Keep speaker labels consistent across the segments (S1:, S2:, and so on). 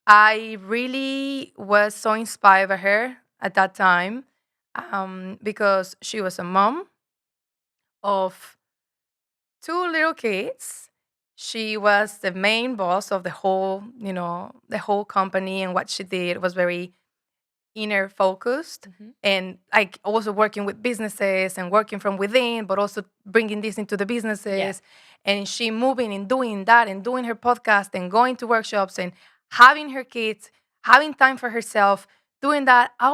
S1: I really was so inspired by her at that time, because she was a mom of two little kids. She was the main boss of the whole, the whole company, and what she did was very inner focused,
S2: Mm-hmm.
S1: and like also working with businesses and working from within, but also bringing this into the
S2: Yeah.
S1: businesses. And she moving and doing that and doing her podcast and going to workshops and having her kids, having time for herself, doing that. I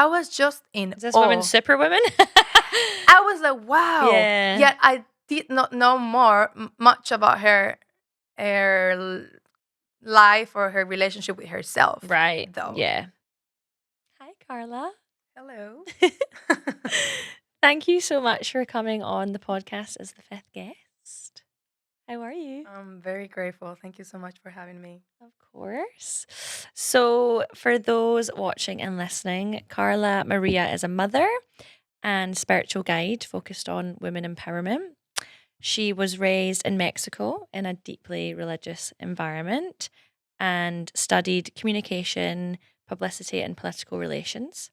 S1: was just in
S2: Is this woman
S1: awe.
S2: superwoman?
S1: I was like, wow.
S2: Yeah.
S1: Yet I did not know much about her life or her relationship with herself,
S2: Right.
S1: though.
S2: Yeah. Hi, Karla.
S1: Hello.
S2: Thank you so much for coming on the podcast as the fifth guest. How are you?
S1: I'm very grateful. Thank you so much for having me.
S2: Of course. So, for those watching and listening, Karla Maria is a mother and spiritual guide focused on women empowerment. She was raised in Mexico in a deeply religious environment and studied communication, publicity, and political relations.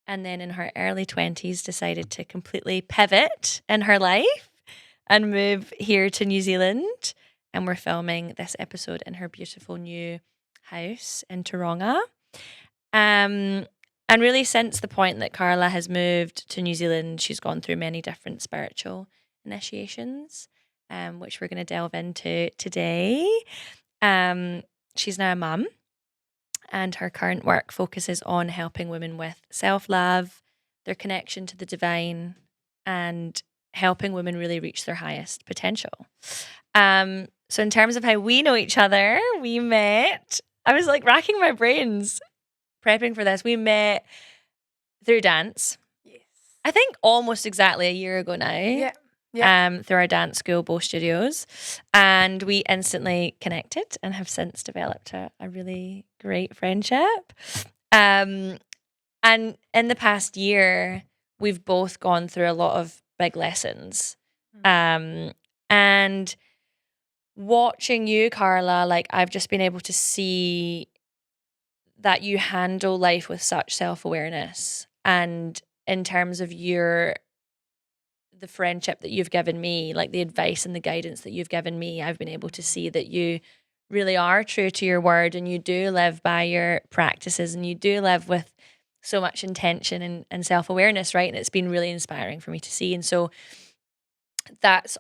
S2: And then in her early 20s, decided to completely pivot in her life and move here to New Zealand. And we're filming this episode in her beautiful new house in Taronga. Um, and really, since the point that Karla has moved to New Zealand, she's gone through many different spiritual initiations, which we're going to delve into today. She's now a mum, and her current work focuses on helping women with self love, their connection to the divine, and helping women really reach their highest potential. So, in terms of how we know each other, we met. I was like racking my brains prepping for this. We met through dance.
S1: Yes.
S2: I think almost exactly a year ago now.
S1: Yeah. Yeah.
S2: Through our dance school, Bow Studios, and we instantly connected and have since developed a really great friendship. And in the past year, we've both gone through a lot of big lessons. And watching you, Karla, like I've just been able to see that you handle life with such self-awareness, and in terms of the friendship that you've given me, like the advice and the guidance that you've given me, I've been able to see that you really are true to your word and you do live by your practices and you do live with so much intention and self-awareness, right? And it's been really inspiring for me to see. And so that's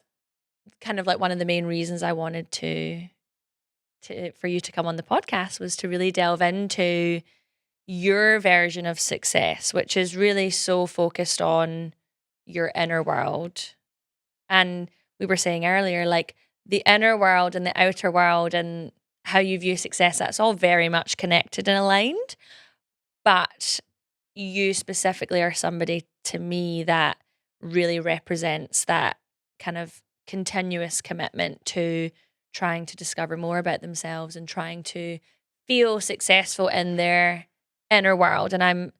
S2: kind of like one of the main reasons I wanted for you to come on the podcast, was to really delve into your version of success, which is really so focused on your inner world. And we were saying earlier, like the inner world and the outer world and how you view success, that's all very much connected and aligned. But you specifically are somebody to me that really represents that kind of continuous commitment to trying to discover more about themselves and trying to feel successful in their inner world. And I'm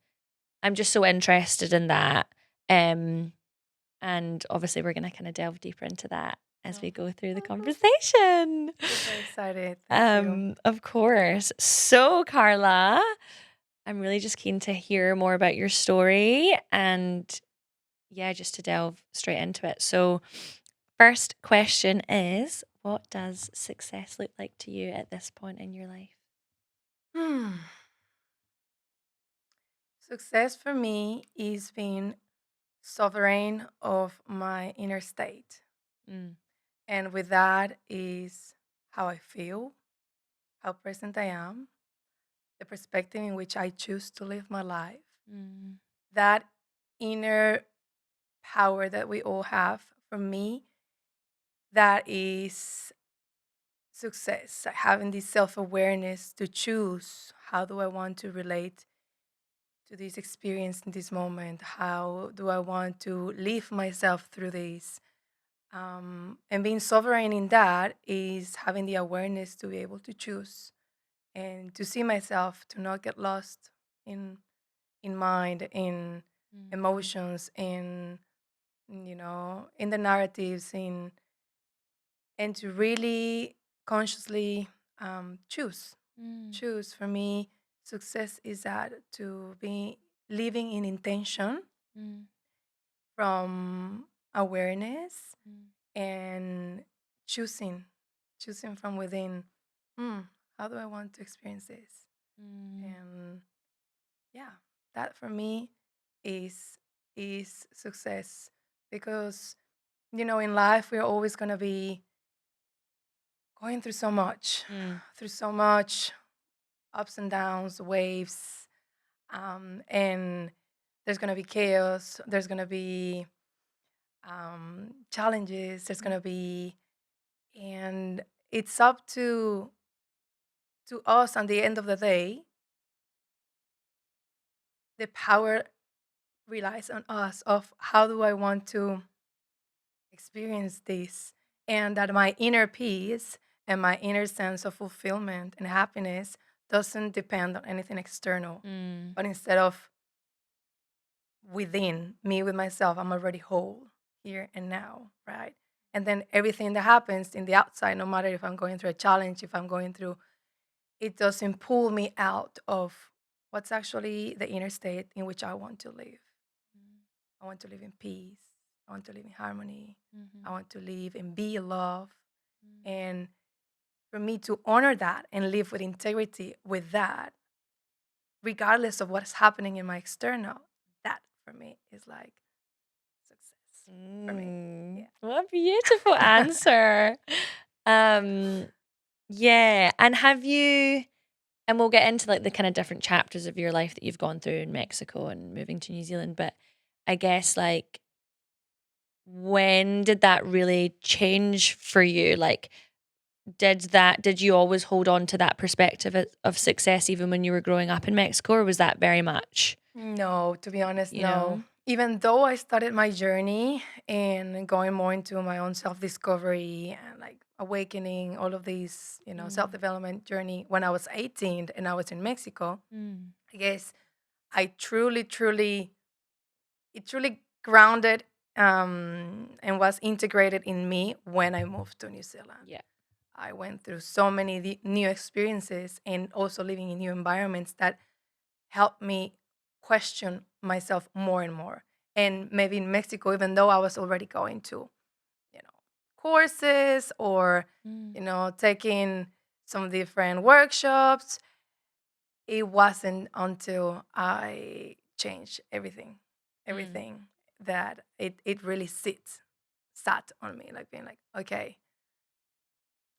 S2: just so interested in that. And obviously we're going to kind of delve deeper into that as we go through the conversation.
S1: Super excited. Thank you.
S2: Of course. So, Karla, I'm really just keen to hear more about your story and yeah, just to delve straight into it. So, first question is, what does success look like to you at this point in your life?
S1: Hmm. Success for me is being sovereign of my inner state.
S2: Mm,
S1: And with that is how I feel, how present I am, the perspective in which I choose to live my life,
S2: mm,
S1: that inner power that we all have. For me, that is success, like having this self awareness to choose how do I want to relate to this experience in this moment? How do I want to live myself through this? And being sovereign in that is having the awareness to be able to choose and to see myself, to not get lost in mind, in
S2: mm,
S1: emotions, in the narratives, and to really consciously choose.
S2: Mm.
S1: choose. For me, success is that to be living in intention
S2: Mm.
S1: from awareness
S2: Mm.
S1: and choosing, choosing from within. Hmm, how do I want to experience this?
S2: Mm.
S1: And yeah, that for me is is success, because in life we're always going to be going
S2: Mm.
S1: through so much ups and downs, waves, and there's going to be chaos, there's going to be challenges, there's going to be, and it's up to us. On the end of the day, the power relies on us of how do I want to experience this, and that my inner peace and my inner sense of fulfillment and happiness doesn't depend on anything external,
S2: Mm.
S1: but instead of within me, with myself, I'm already whole here and now, right? And then everything that happens in the outside, no matter if I'm going through a challenge, if I'm going through, it doesn't pull me out of what's actually the inner state in which I want to live. I want to live in peace. I want to live in harmony. I
S2: Mhm.
S1: want to live and be love.
S2: Mm.
S1: And for me to honor that and live with integrity with that, regardless of what's happening in my external, that for me is like success for me.
S2: Mm.
S1: Yeah.
S2: What a beautiful answer. Um, yeah. And have you, and we'll get into like the kind of different chapters of your life that you've gone through in Mexico and moving to New Zealand, but I guess like when did that really change for you? Like, did you always hold on to that perspective of success even when you were growing up in Mexico, or was that very much,
S1: No, to be honest,
S2: you know?
S1: no. Even though I started my journey and going more into my own self discovery and like awakening, all of these, self
S2: Mm.
S1: development journey when I was 18 and I was in Mexico,
S2: Mm.
S1: I guess I it truly grounded and was integrated in me when I moved to New Zealand.
S2: Yeah.
S1: I went through so many new experiences and also living in new environments that helped me question myself more and more. And maybe in Mexico, even though I was already going to, courses or,
S2: Mm.
S1: taking some different workshops, it wasn't until I changed
S2: Mm.
S1: everything that it really sat on me, like being like, okay,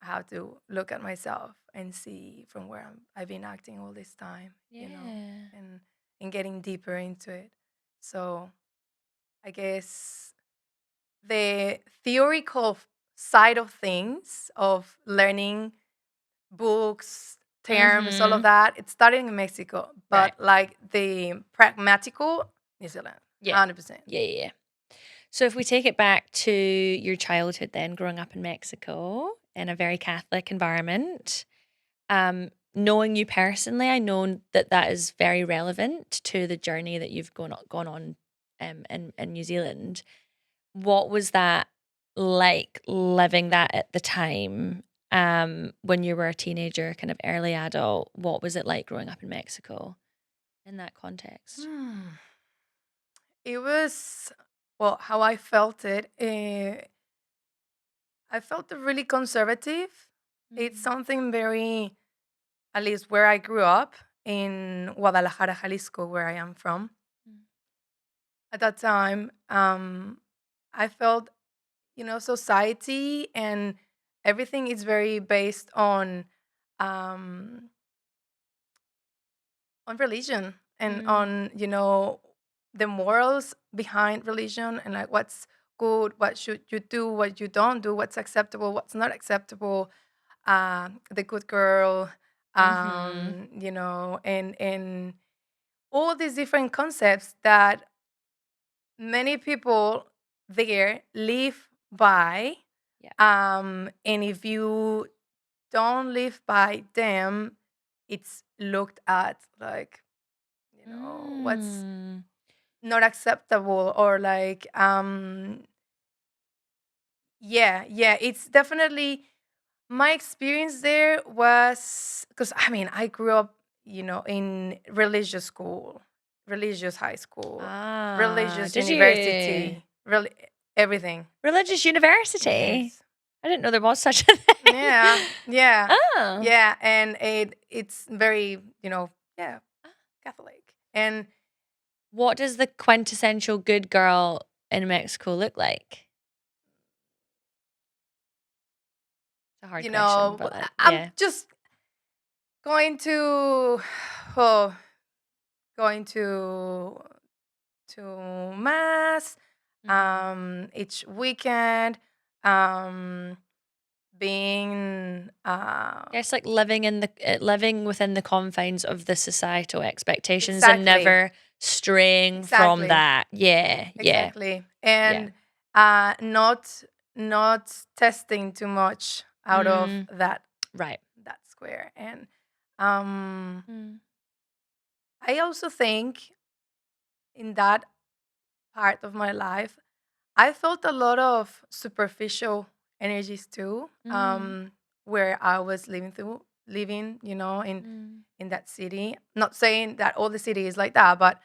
S1: I have to look at myself and see from where I've been acting all this time,
S2: Yeah.
S1: and getting deeper into it. So I guess the theoretical side of things, of learning books, terms, all of
S2: Mhm.
S1: that, it started in Mexico,
S2: Right.
S1: but like the pragmatical, New Zealand,
S2: Yeah.
S1: 100%.
S2: Yeah, yeah, yeah. So if we take it back to your childhood then, growing up in Mexico in a very Catholic environment, knowing you personally, I know that that is very relevant to the journey that you've gone on in New Zealand. What was that like living that at the time, when you were a teenager, kind of early adult? What was it like growing up in Mexico in that context?
S1: Hmm. It was, well, how I felt it. I felt it really conservative. It's
S2: Mm.
S1: something very, at least where I grew up in Guadalajara, Jalisco, where I am from.
S2: Mm.
S1: At that time, I felt, society and everything is very based um, on religion and
S2: Mm.
S1: on, the morals behind religion, and like what's good, what should you do, what you don't do, what's acceptable, what's not acceptable, the good girl,
S2: Mhm.
S1: and all these different concepts that many people there live by.
S2: Yeah.
S1: And if you don't live by them, it's looked at like, what's
S2: Mm.
S1: not acceptable, or like, yeah, yeah, it's definitely My experience there was because I mean I grew up, in religious school, religious high school,
S2: Ah,
S1: religious
S2: did you?
S1: university, really everything.
S2: Religious university?
S1: Yes.
S2: I didn't know there was such a thing.
S1: Yeah. Yeah.
S2: Oh.
S1: Yeah. And it's very, yeah, Catholic. And
S2: What does the quintessential good girl in Mexico look like? It's a hard question, but like,
S1: I'm
S2: yeah.
S1: just going to oh, going to mass
S2: Mhm.
S1: each weekend, um being
S2: Guess like living in the living within the confines of the societal expectations and
S1: exactly,
S2: never straying from
S1: exactly,
S2: that. Yeah, yeah,
S1: exactly,
S2: yeah.
S1: and not testing too much out of
S2: Mm, right.
S1: that square. And um
S2: Mm,
S1: I also think in that part of my life I felt a lot of superficial energies too,
S2: mm,
S1: where I was living,
S2: mm,
S1: in that city. Not saying that all the city is like that, but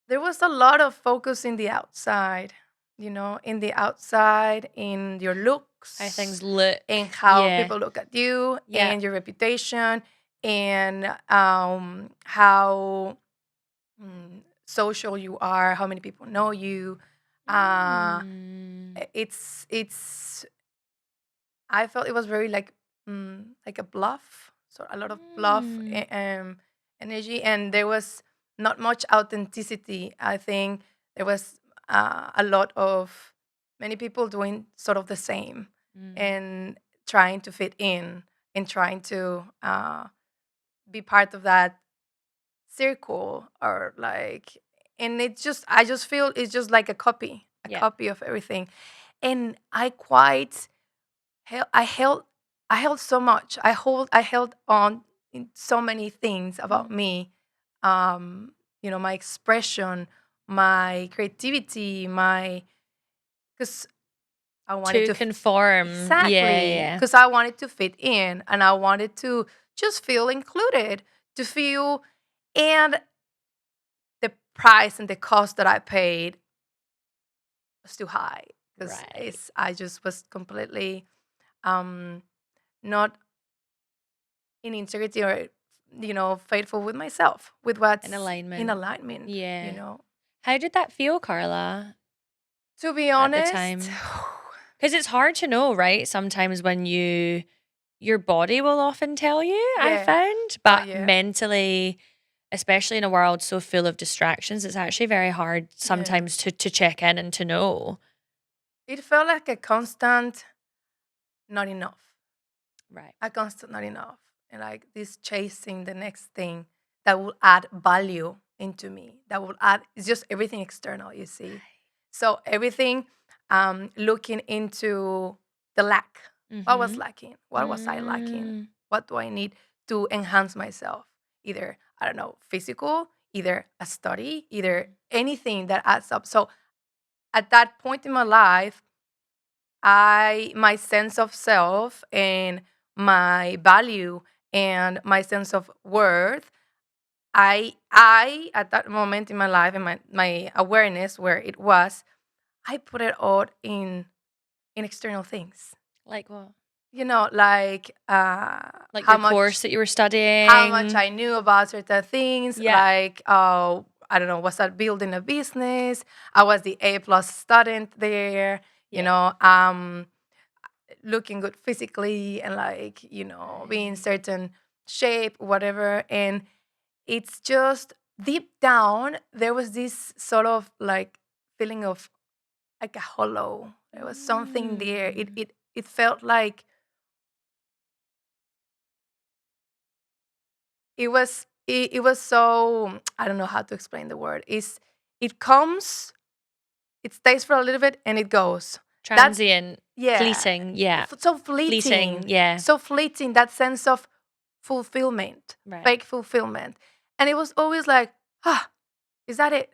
S1: there was a lot of focus in the outside, in the outside, in your
S2: how things
S1: looks,
S2: look.
S1: and how
S2: Yeah,
S1: people look at you,
S2: yeah.
S1: and your reputation, and how social you are, how many people know you. Uh,
S2: Mm,
S1: it's I felt it was very like a bluff, so a lot of bluff
S2: mm,
S1: energy, and there was not much authenticity. I think there was a lot of many people doing sort of the same
S2: mm.
S1: and trying to fit in and trying to be part of that circle, or like, and it just I just feel it's just like a
S2: Yeah.
S1: copy of everything. And I quite held I held I held so much. I held on in so many things about
S2: Mm.
S1: me. My expression, my creativity, my because I wanted
S2: To
S1: to
S2: conform. Yeah,
S1: exactly,
S2: yeah.
S1: because I wanted to fit in, and I wanted to just feel included, to feel. And the price and the cost that I paid was too high, because
S2: Right.
S1: it's I just was completely um not in integrity, or faithful with myself, with
S2: In
S1: what's in
S2: alignment.
S1: alignment.
S2: Yeah. How did that feel, Carla,
S1: To be
S2: at the
S1: honest,
S2: time? Because it's hard to know, right? Sometimes when your body will often tell you, I
S1: yeah,
S2: found,
S1: oh
S2: but
S1: yeah,
S2: mentally, especially in a world so full of distractions, it's actually very hard
S1: yeah,
S2: sometimes to check in and to know.
S1: it felt like a constant not enough,
S2: Right.
S1: a constant not enough, and like this chasing the next thing that will add value into me, that will add. It's just everything external, you see. So everything, looking into the lack. What was
S2: Mhm.
S1: lacking? What was I lacking?
S2: Mm.
S1: What do I need to enhance myself? Either, I don't know, physical, either a study, either
S2: Mm.
S1: anything that adds up. So at that point in my life, my sense of self and my value and my sense of worth, I at that moment in my life, and my awareness where it was, I put it all in external things.
S2: Like what?
S1: Like
S2: Like your course that you were
S1: how much
S2: studying?
S1: I knew about certain things.
S2: Yeah.
S1: Like, I don't know, was I building a business? I was the A+ student there. You
S2: Yeah.
S1: know, looking good physically, and like, being
S2: Right.
S1: certain shape, whatever. And it's just deep down there was this sort of like feeling of like a hollow. There was something there. It
S2: Mm.
S1: it it felt like it was so, I don't know how to explain the word. It comes, it stays for a little bit, and it goes. That
S2: Transient,
S1: yeah,
S2: fleeting, yeah.
S1: so
S2: Fleeting,
S1: fleeting,
S2: yeah.
S1: so fleeting. That sense of fulfillment,
S2: Right.
S1: fake fulfillment, and it was always like, is that it?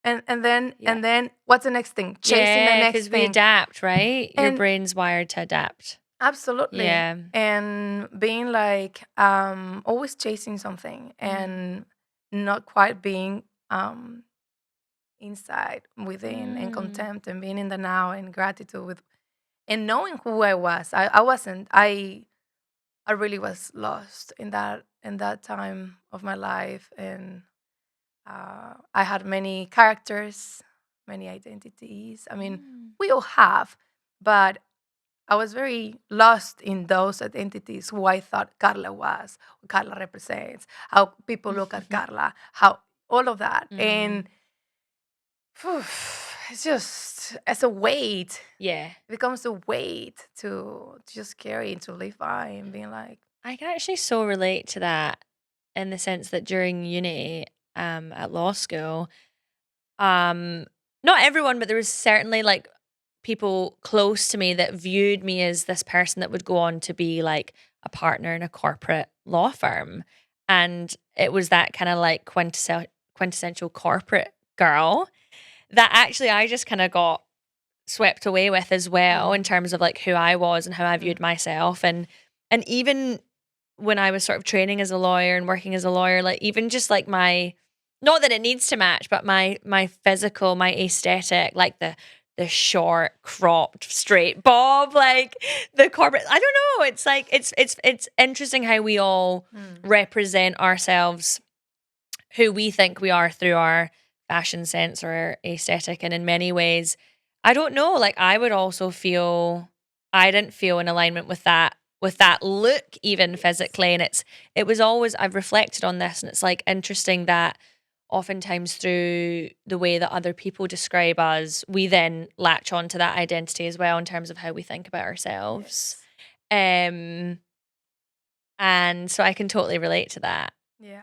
S1: And then
S2: Yeah.
S1: and then what's the next thing? Chasing the
S2: Yeah,
S1: next
S2: because we
S1: thing,
S2: adapt, right? Your
S1: and
S2: brain's wired to adapt.
S1: Absolutely.
S2: Yeah.
S1: And being like always chasing something and not quite being inside within and
S2: Mm.
S1: contempt and being in the now and gratitude with and knowing who I was. I wasn't. I really was lost in that time of my life, and I had many characters, many identities. I mean,
S2: Mm.
S1: we all have, but I was very lost in those identities. Who I thought Carla was, what Carla represents, how people look at Carla, how all of that,
S2: Mm.
S1: and phew, it's just as a weight.
S2: Yeah.
S1: It becomes a weight to just carry and to live by and being like,
S2: I can actually so relate to that in the sense that during uni, at law school, um, not everyone, but there was certainly like people close to me that viewed me as this person that would go on to be like a partner in a corporate law firm. And it was that kind of like quintessential corporate girl that actually I just kind of got swept away with as well in
S1: mm,
S2: terms of like who I was and how I viewed
S1: mm,
S2: myself. And even when I was sort of training as a lawyer and working as a lawyer, like even just like my, not that it needs to match, but my physical, my aesthetic, like the short, cropped, straight bob, like the corporate. I don't know. It's like it's interesting how we all
S1: mm,
S2: represent ourselves, who we think we are through our fashion sense or our aesthetic, and in many ways, I don't know. Like I would also feel I didn't feel in alignment with that look even
S1: yes,
S2: physically, and it was always I've reflected on this, and it's like interesting that oftentimes through the way that other people describe us, we then latch on to that identity as well in terms of how we think about ourselves.
S1: yes,
S2: Um, and so I can totally relate to that.
S1: yeah, yeah,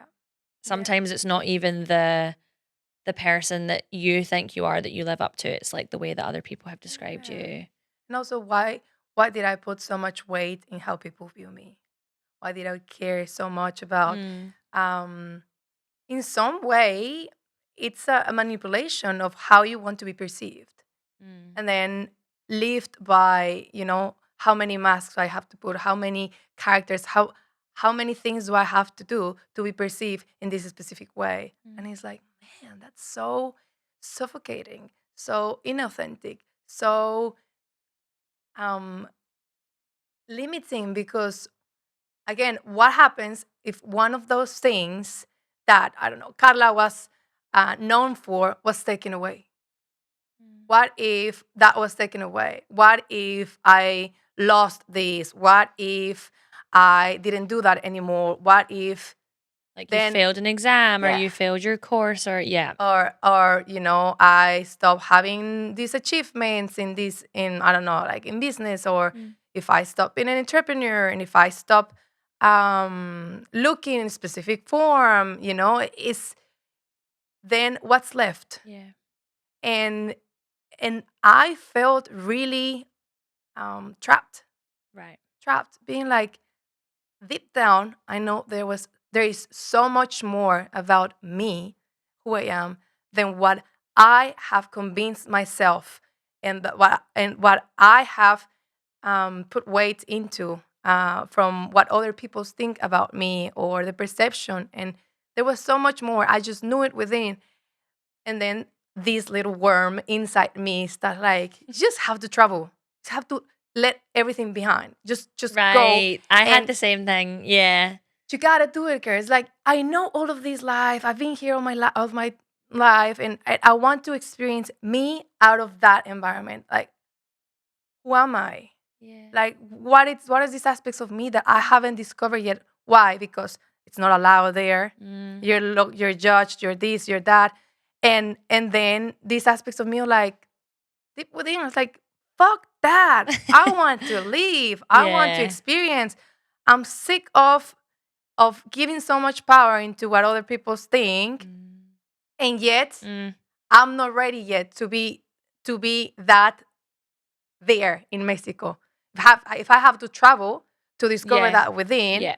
S2: Sometimes it's not even the person that you think you are that you live up to. It's like the way that other people have described
S1: yeah.
S2: you.
S1: And also, why did I put so much weight in how people view me? Why did I care so much about?
S2: Mm,
S1: Um, in some way, it's a manipulation of how you want to be perceived,
S2: mm.
S1: and then lived by how many masks I have to put, how many characters, how many things do I have to do to be perceived in this specific way? And
S2: Mm.
S1: it's like, man, that's so suffocating, so inauthentic, so um limiting, because again, what happens if one of those things that, I don't know, Carla was known for was taken away?
S2: Mm.
S1: What if that was taken away? What if I lost this? What if I didn't do that anymore? What if
S2: Like you
S1: then,
S2: failed an exam or
S1: yeah,
S2: you failed your course or yeah.
S1: or I stop having these achievements in I don't know, like in business, or
S2: Mm.
S1: if I stop being an entrepreneur, and if I stop looking in specific form, is then what's left?
S2: Yeah.
S1: And I felt really trapped,
S2: Right.
S1: being like, deep down, I know there is so much more about me, who I am, than what I have convinced myself, and what I have put weight into, from what other people think about me or the perception. And there was so much more. I just knew it within, and then this little worm inside me start like, you just have to travel. You just have to let everything behind. Just go,
S2: Right. I had
S1: and
S2: the same thing. Yeah.
S1: you gotta do it, girl. It's like, I know all of this life. I've been here all of my life, and I want to experience me out of that environment. Like, who am I?
S2: Yeah.
S1: Like, what is these aspects of me that I haven't discovered yet? Why? Because it's not allowed there.
S2: Mm.
S1: You're judged. You're this. You're that. And then these aspects of me are like, deep within. I was like, fuck that. I want to live. I want to
S2: Yeah.
S1: experience. I'm sick of giving so much power into what other people think,
S2: Mm.
S1: and yet
S2: Mm.
S1: I'm not ready yet to be that there in Mexico. If I have to travel to discover
S2: Yeah.
S1: that within,
S2: Yeah.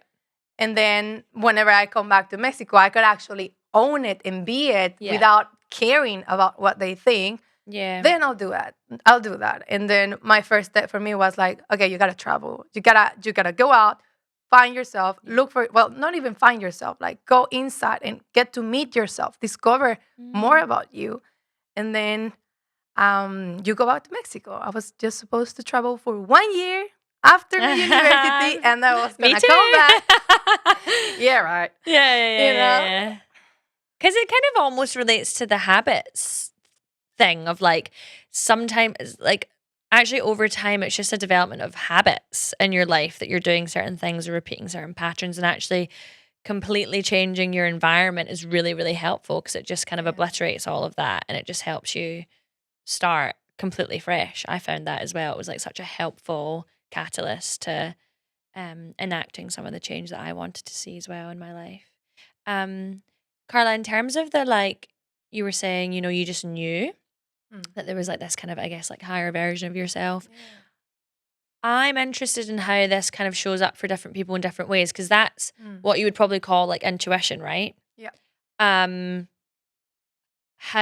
S1: and then whenever I come back to Mexico, I could actually own it and be it
S2: Yeah.
S1: without caring about what they think.
S2: Yeah.
S1: then I'll do it. I'll do that. And then my first step for me was like, okay, you gotta travel. You gotta go out, find yourself,
S2: Yeah.
S1: look for, well, not even find yourself, like go inside and get to meet yourself, discover more about you. And then you go out to Mexico. I was just supposed to travel for 1 year after my university, and I was
S2: Me
S1: gonna
S2: too.
S1: come back. Yeah, right.
S2: Yeah, yeah,
S1: You know?
S2: yeah. Because it kind of almost relates to the habits thing of like sometimes like actually over time it's just a development of habits in your life that you're doing certain things or repeating certain patterns, and actually completely changing your environment is really, really helpful because it just kind of
S1: Yeah.
S2: obliterates all of that and it just helps you start completely fresh. I found that as well. It was like such a helpful catalyst to enacting some of the change that I wanted to see as well in my life. Um, Carla, in terms of the like, you were saying, you know, you just knew
S1: Mm.
S2: that there was like this kind of, I guess, like higher version of yourself.
S1: Yeah.
S2: I'm interested in how this kind of shows up for different people in different ways because that's
S1: Mm.
S2: what you would probably call like intuition, right?
S1: Yeah.
S2: Um, how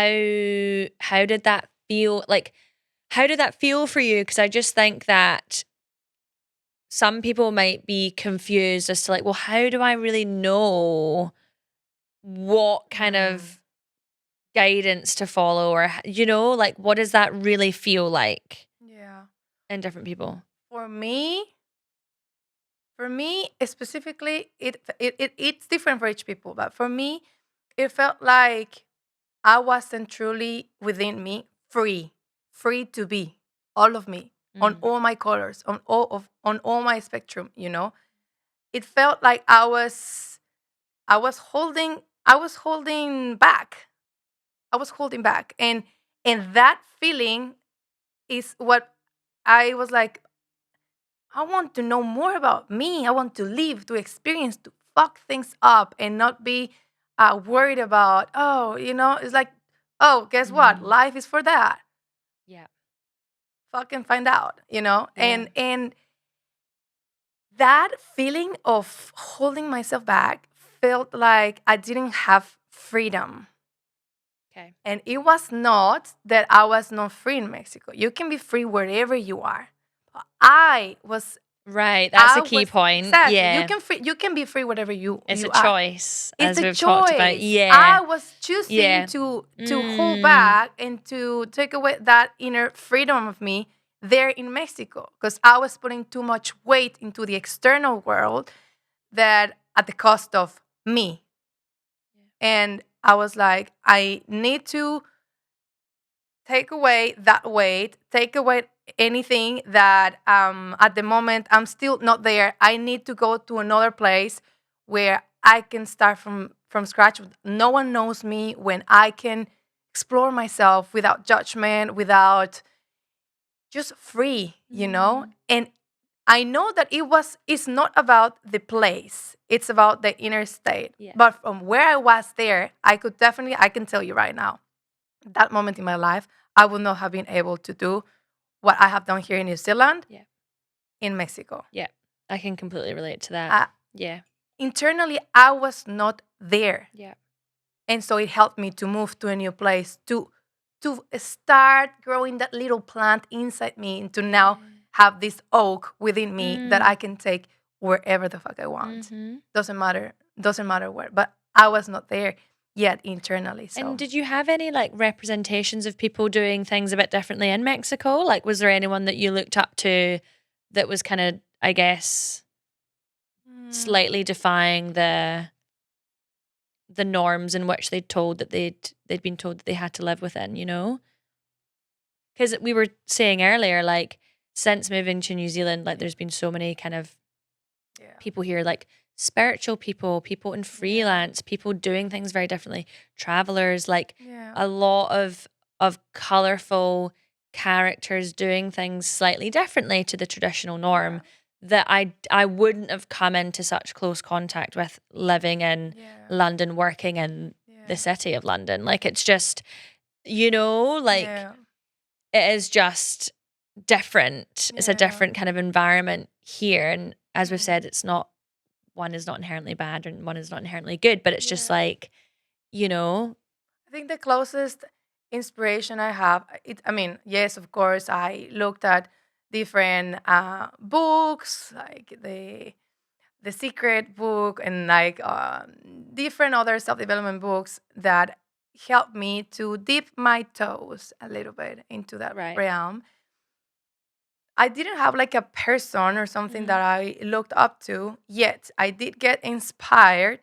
S2: did that feel? Like, how did that feel for you? Because I just think that some people might be confused as to like, well, how do I really know what kind of guidance to follow, or you know, like what does that really feel like
S1: Yeah.
S2: in different people?
S1: For me, specifically, it's different for each people. But for me, it felt like I wasn't truly within me free to be all of me on
S2: Mm.
S1: all my colors, on all my spectrum. It felt like I was holding back. I was holding back, and that feeling is what I was like. I want to know more about me. I want to live, to experience, to fuck things up, and not be worried about. Oh, it's like, oh, guess what?
S2: Mm.
S1: Life is for that.
S2: Yeah.
S1: Fucking find out.
S2: Yeah.
S1: And that feeling of holding myself back felt like I didn't have freedom.
S2: Okay.
S1: And it was not that I was not free in Mexico. You can be free wherever you are. I was
S2: Right. That's a
S1: I
S2: key
S1: was
S2: point.
S1: exactly.
S2: Yeah.
S1: You can be free whatever you
S2: It's a
S1: you are.
S2: choice,
S1: It's
S2: as
S1: a
S2: we've talked about.
S1: choice.
S2: Yeah.
S1: I was choosing
S2: Yeah.
S1: to hold
S2: Mm.
S1: back and to take away that inner freedom of me there in Mexico because I was putting too much weight into the external world that at the cost of me. And I was like, I need to take away that weight, take away anything that at the moment I'm still not there. I need to go to another place where I can start from scratch. No one knows me, when I can explore myself without judgment, without, just free. And I know that it's not about the place. It's about the inner state.
S2: Yeah.
S1: But from where I was there, I can tell you right now, that moment in my life, I would not have been able to do what I have done here in New Zealand,
S2: Yeah.
S1: in Mexico.
S2: Yeah. I can completely relate to that.
S1: Uh,
S2: Yeah.
S1: Internally, I was not there.
S2: Yeah.
S1: And so it helped me to move to a new place, to start growing that little plant inside me, and to now have this oak within me that I can take wherever the fuck I want.
S2: Mm-hmm.
S1: Doesn't matter where. But I was not there yet internally. So
S2: And did you have any like representations of people doing things a bit differently in Mexico? Like, was there anyone that you looked up to that was kind of, I guess, slightly defying the norms in which they'd been told that they had to live within, you know? Because we were saying earlier, like, since moving to New Zealand, like, there's been so many kind of people here, like spiritual people in freelance, people doing things very differently, travelers, like a lot of colorful characters doing things slightly differently to the traditional norm that I wouldn't have come into such close contact with living in London, working in the city of London. Like, it's just, like it is just different. It's a different kind of environment here. And as we've said, one is not inherently bad and one is not inherently good, but it's just like,
S1: I think the closest inspiration I have, I mean, yes, of course, I looked at different books, like the Secret book, and like different other self development books that helped me to dip my toes a little bit into that
S2: Right.
S1: realm. I didn't have like a person or something
S2: Mhm.
S1: that I looked up to yet. I did get inspired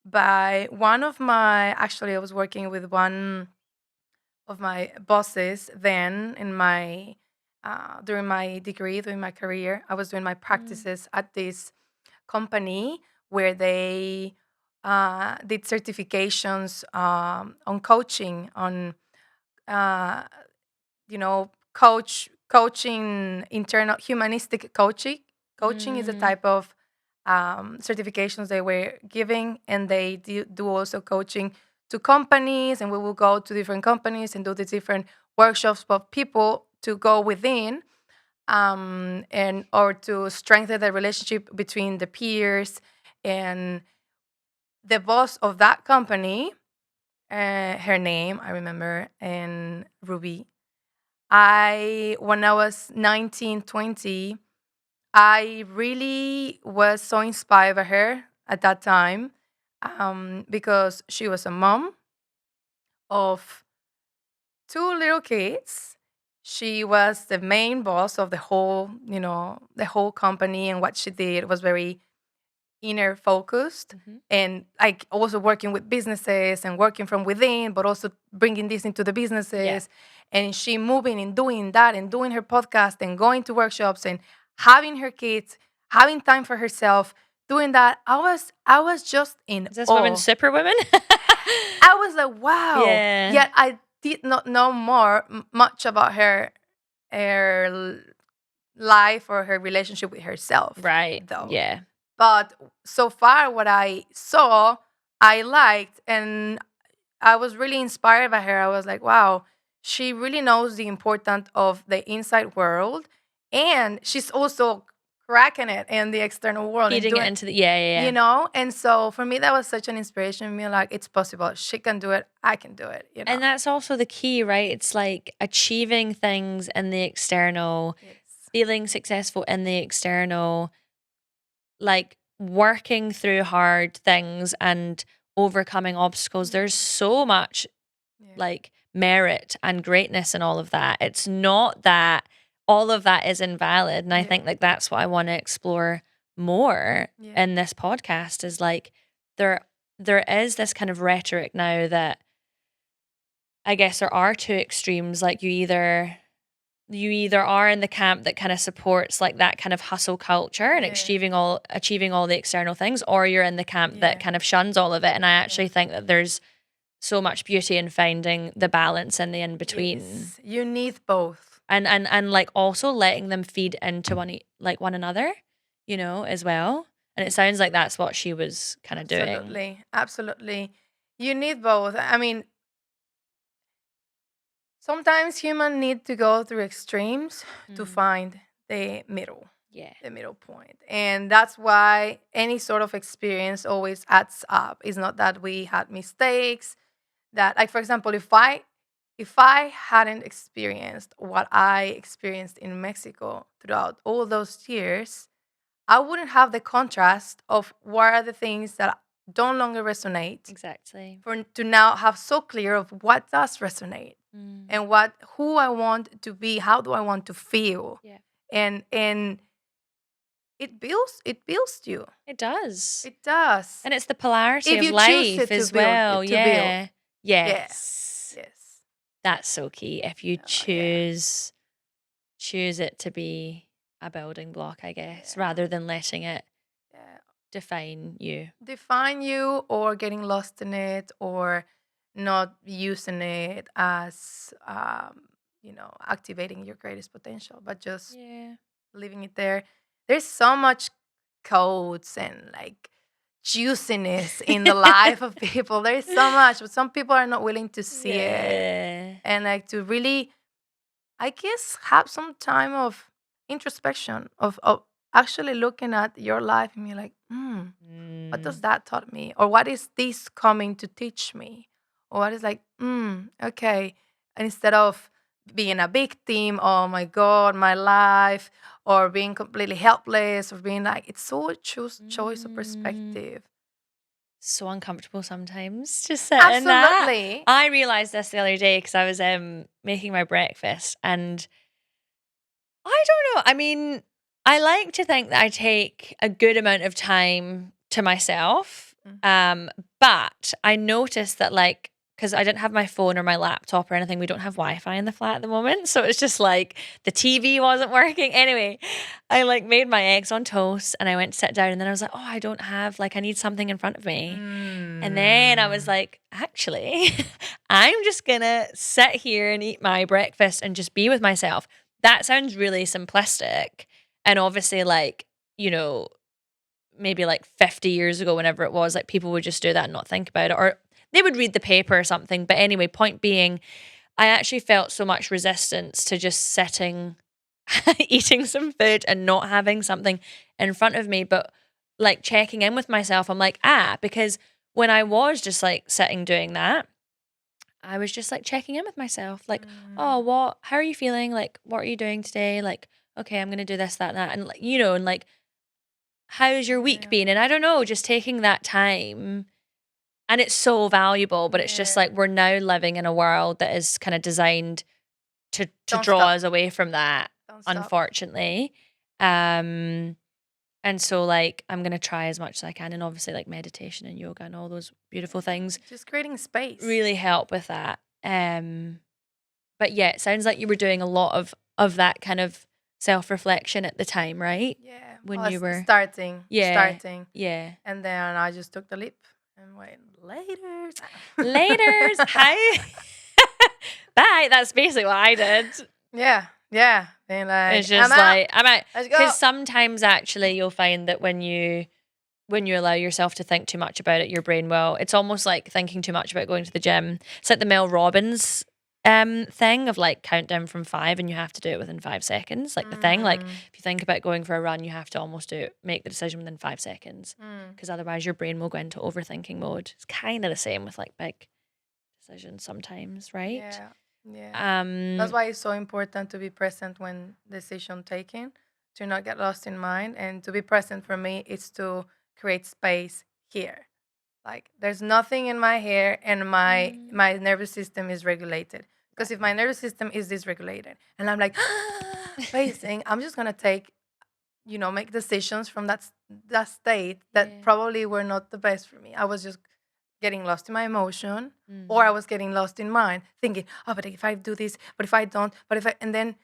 S1: by one of my, actually, I was working with one of my bosses then in my, during my degree, during my career. I was doing my
S2: Mm.
S1: practices at this company where they did certifications on coaching, on uh, coaching, internal humanistic coaching. Coaching is a
S2: Mm.
S1: type of certifications they were giving, and they do also coaching to companies, and we will go to different companies and do the different workshops for people to go within, and or to strengthen the relationship between the peers. And the boss of that company, her name I remember, and Ruby. When I was 19, 20, I really was so inspired by her at that time, because she was a mom of two little kids. She was the main boss of the whole, the whole company, and what she did was very inner focused,
S2: Mhm.
S1: and like also working with businesses and working from within, but also bringing this into the
S2: Yeah.
S1: businesses. And she moving and doing that and doing her podcast and going to workshops and having her kids, having time for herself, doing that. I was just in
S2: Is this woman
S1: awe.
S2: superwoman?
S1: I was like, wow.
S2: Yeah.
S1: Yet I did not know much about her life or her relationship with herself,
S2: Right.
S1: though.
S2: Yeah.
S1: But so far, what I saw, I liked, and I was really inspired by her. I was like, wow, she really knows the importance of the inside world, and she's also cracking it in the external world and
S2: Feeding it
S1: doing,
S2: into the yeah, yeah, yeah.
S1: And so for me, that was such an inspiration. Me, like, it's possible. She can do it. I can do it.
S2: And that's also the key, right? It's like achieving things in the external,
S1: Yes.
S2: feeling successful in the external, like working through hard things and overcoming obstacles. There's so much
S1: Yeah.
S2: like merit and greatness and all of that. It's not that all of that is invalid. And I
S1: Yeah.
S2: think like that's what I want to explore more
S1: Yeah.
S2: in this podcast is like there there is this kind of rhetoric now that I guess there are two extremes. Like you either are in the camp that kind of supports like that kind of hustle culture and
S1: Yeah.
S2: achieving all the external things, or you're in the camp that
S1: Yeah.
S2: kind of shuns all of it. And I
S1: Yeah.
S2: actually think that there's so much beauty in finding the balance and the in between,
S1: Yes. You need both.
S2: and like also letting them feed into like one another, as well. And it sounds like that's what she was kind of doing.
S1: Absolutely. Absolutely. You need both. I mean, sometimes humans need to go through extremes to
S2: Mm.
S1: find the middle,
S2: Yeah.
S1: the middle point. And that's why any sort of experience always adds up. It's not that we had mistakes, that, like, for example, if I hadn't experienced what I experienced in Mexico throughout all those years, I wouldn't have the contrast of what are the things that don't longer resonate,
S2: Exactly.
S1: for to now have so clear of what does resonate,
S2: Mm.
S1: and who I want to be, how do I want to feel.
S2: Yeah.
S1: And it builds you.
S2: It does.
S1: It does.
S2: And it's the polarity
S1: If
S2: of
S1: you choose
S2: life
S1: it to
S2: as
S1: build
S2: well.
S1: it to build.
S2: Yeah.
S1: Yeah.
S2: Yes.
S1: Yes.
S2: That's so key. If you
S1: Oh, yeah.
S2: choose it to be a building block, I guess,
S1: Yeah.
S2: rather than letting it
S1: Yeah.
S2: define you.
S1: Define you, or getting lost in it, or not using it as activating your greatest potential, but just
S2: Yeah.
S1: leaving it there. There's so much codes and like juiciness in the life of people. There's so much, but some people are not willing to see it,
S2: Yeah.
S1: and like to really, I guess, have some time of introspection, of actually looking at your life and be like, what does
S2: Mm.
S1: that taught me, or what is this coming to teach me, or what is like, okay, And instead of being a victim, oh my God, my life, or being completely helpless, or being like, it's so a choice of perspective.
S2: So uncomfortable sometimes to sit in that.
S1: Absolutely.
S2: I realized this the other day because I was making my breakfast, and I don't know. I mean, I like to think that I take a good amount of time to myself. But I noticed that, like, because I didn't have my phone or my laptop or anything, we don't have Wi-Fi in the flat at the moment. So it's just like the TV wasn't working. Anyway, I like made my eggs on toast and I went to sit down, and then I was like, oh, I don't have, like, I need something in front of me. And then I was like, actually, I'm just gonna sit here and eat my breakfast and just be with myself. That sounds really simplistic. And obviously, like, you know, maybe like 50 years ago, whenever it was, like, people would just do that and not think about it, or they would read the paper or something. But anyway, point being, I actually felt so much resistance to just sitting, eating some food and not having something in front of me. But like checking in with myself, I'm like, because when I was just like sitting doing that, I was just like checking in with myself, like, oh, how are you feeling? Like, what are you doing today? Like, okay, I'm going to do this, that, and that. And like, and like, how's your week been? And I don't know, just taking that time. And it's so valuable, but it's just like we're now living in a world that is kind of designed to draw us away from that, unfortunately. And so, like, I'm going to try as much as I can. And obviously, like, meditation and yoga and all those beautiful things.
S1: Just creating space.
S2: Really help with that. But yeah, it sounds like you were doing a lot of that kind of self-reflection at the time, right?
S1: Yeah.
S2: When you were
S1: starting.
S2: Yeah.
S1: Starting.
S2: Yeah.
S1: And then I just took the leap and went,
S2: Laters. How? Bye. That's basically what I did.
S1: Yeah. Yeah. Being like,
S2: it's just I'm out.
S1: Let's go.
S2: Because sometimes actually you'll find that when you allow yourself to think too much about it, your brain will. It's almost like thinking too much about going to the gym. It's like the Mel Robbins thing of like count down from 5 and you have to do it within 5 seconds. Like the thing, like if you think about going for a run, you have to almost make the decision within 5 seconds, because otherwise your brain will go into overthinking mode. It's kind of the same with like big decisions sometimes, right?
S1: Yeah. Yeah. That's why it's so important to be present when decision taking, to not get lost in mind. And to be present for me is to create space here. Like there's nothing in my hair, and my nervous system is regulated. Because if my nervous system is dysregulated and I'm like facing, I'm just gonna take, make decisions from that state that probably were not the best for me. I was just getting lost in my emotion, or I was getting lost in mine, thinking, oh, but if I do this, but if I don't, and then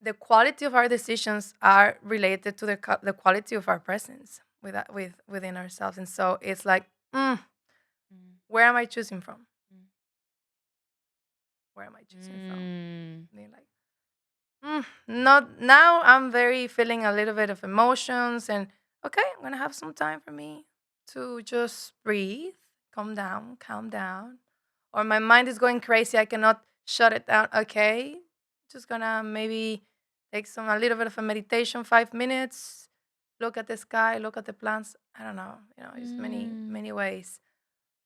S1: the quality of our decisions are related to the quality of our presence within ourselves. And so it's like, where am I choosing from? Where am I choosing from? They're like, not now. I'm very feeling a little bit of emotions, and okay, I'm gonna have some time for me to just breathe, calm down. Or my mind is going crazy. I cannot shut it down. Okay, just gonna maybe take a little bit of a meditation, 5 minutes. Look at the sky, look at the plants. I don't know, just many ways.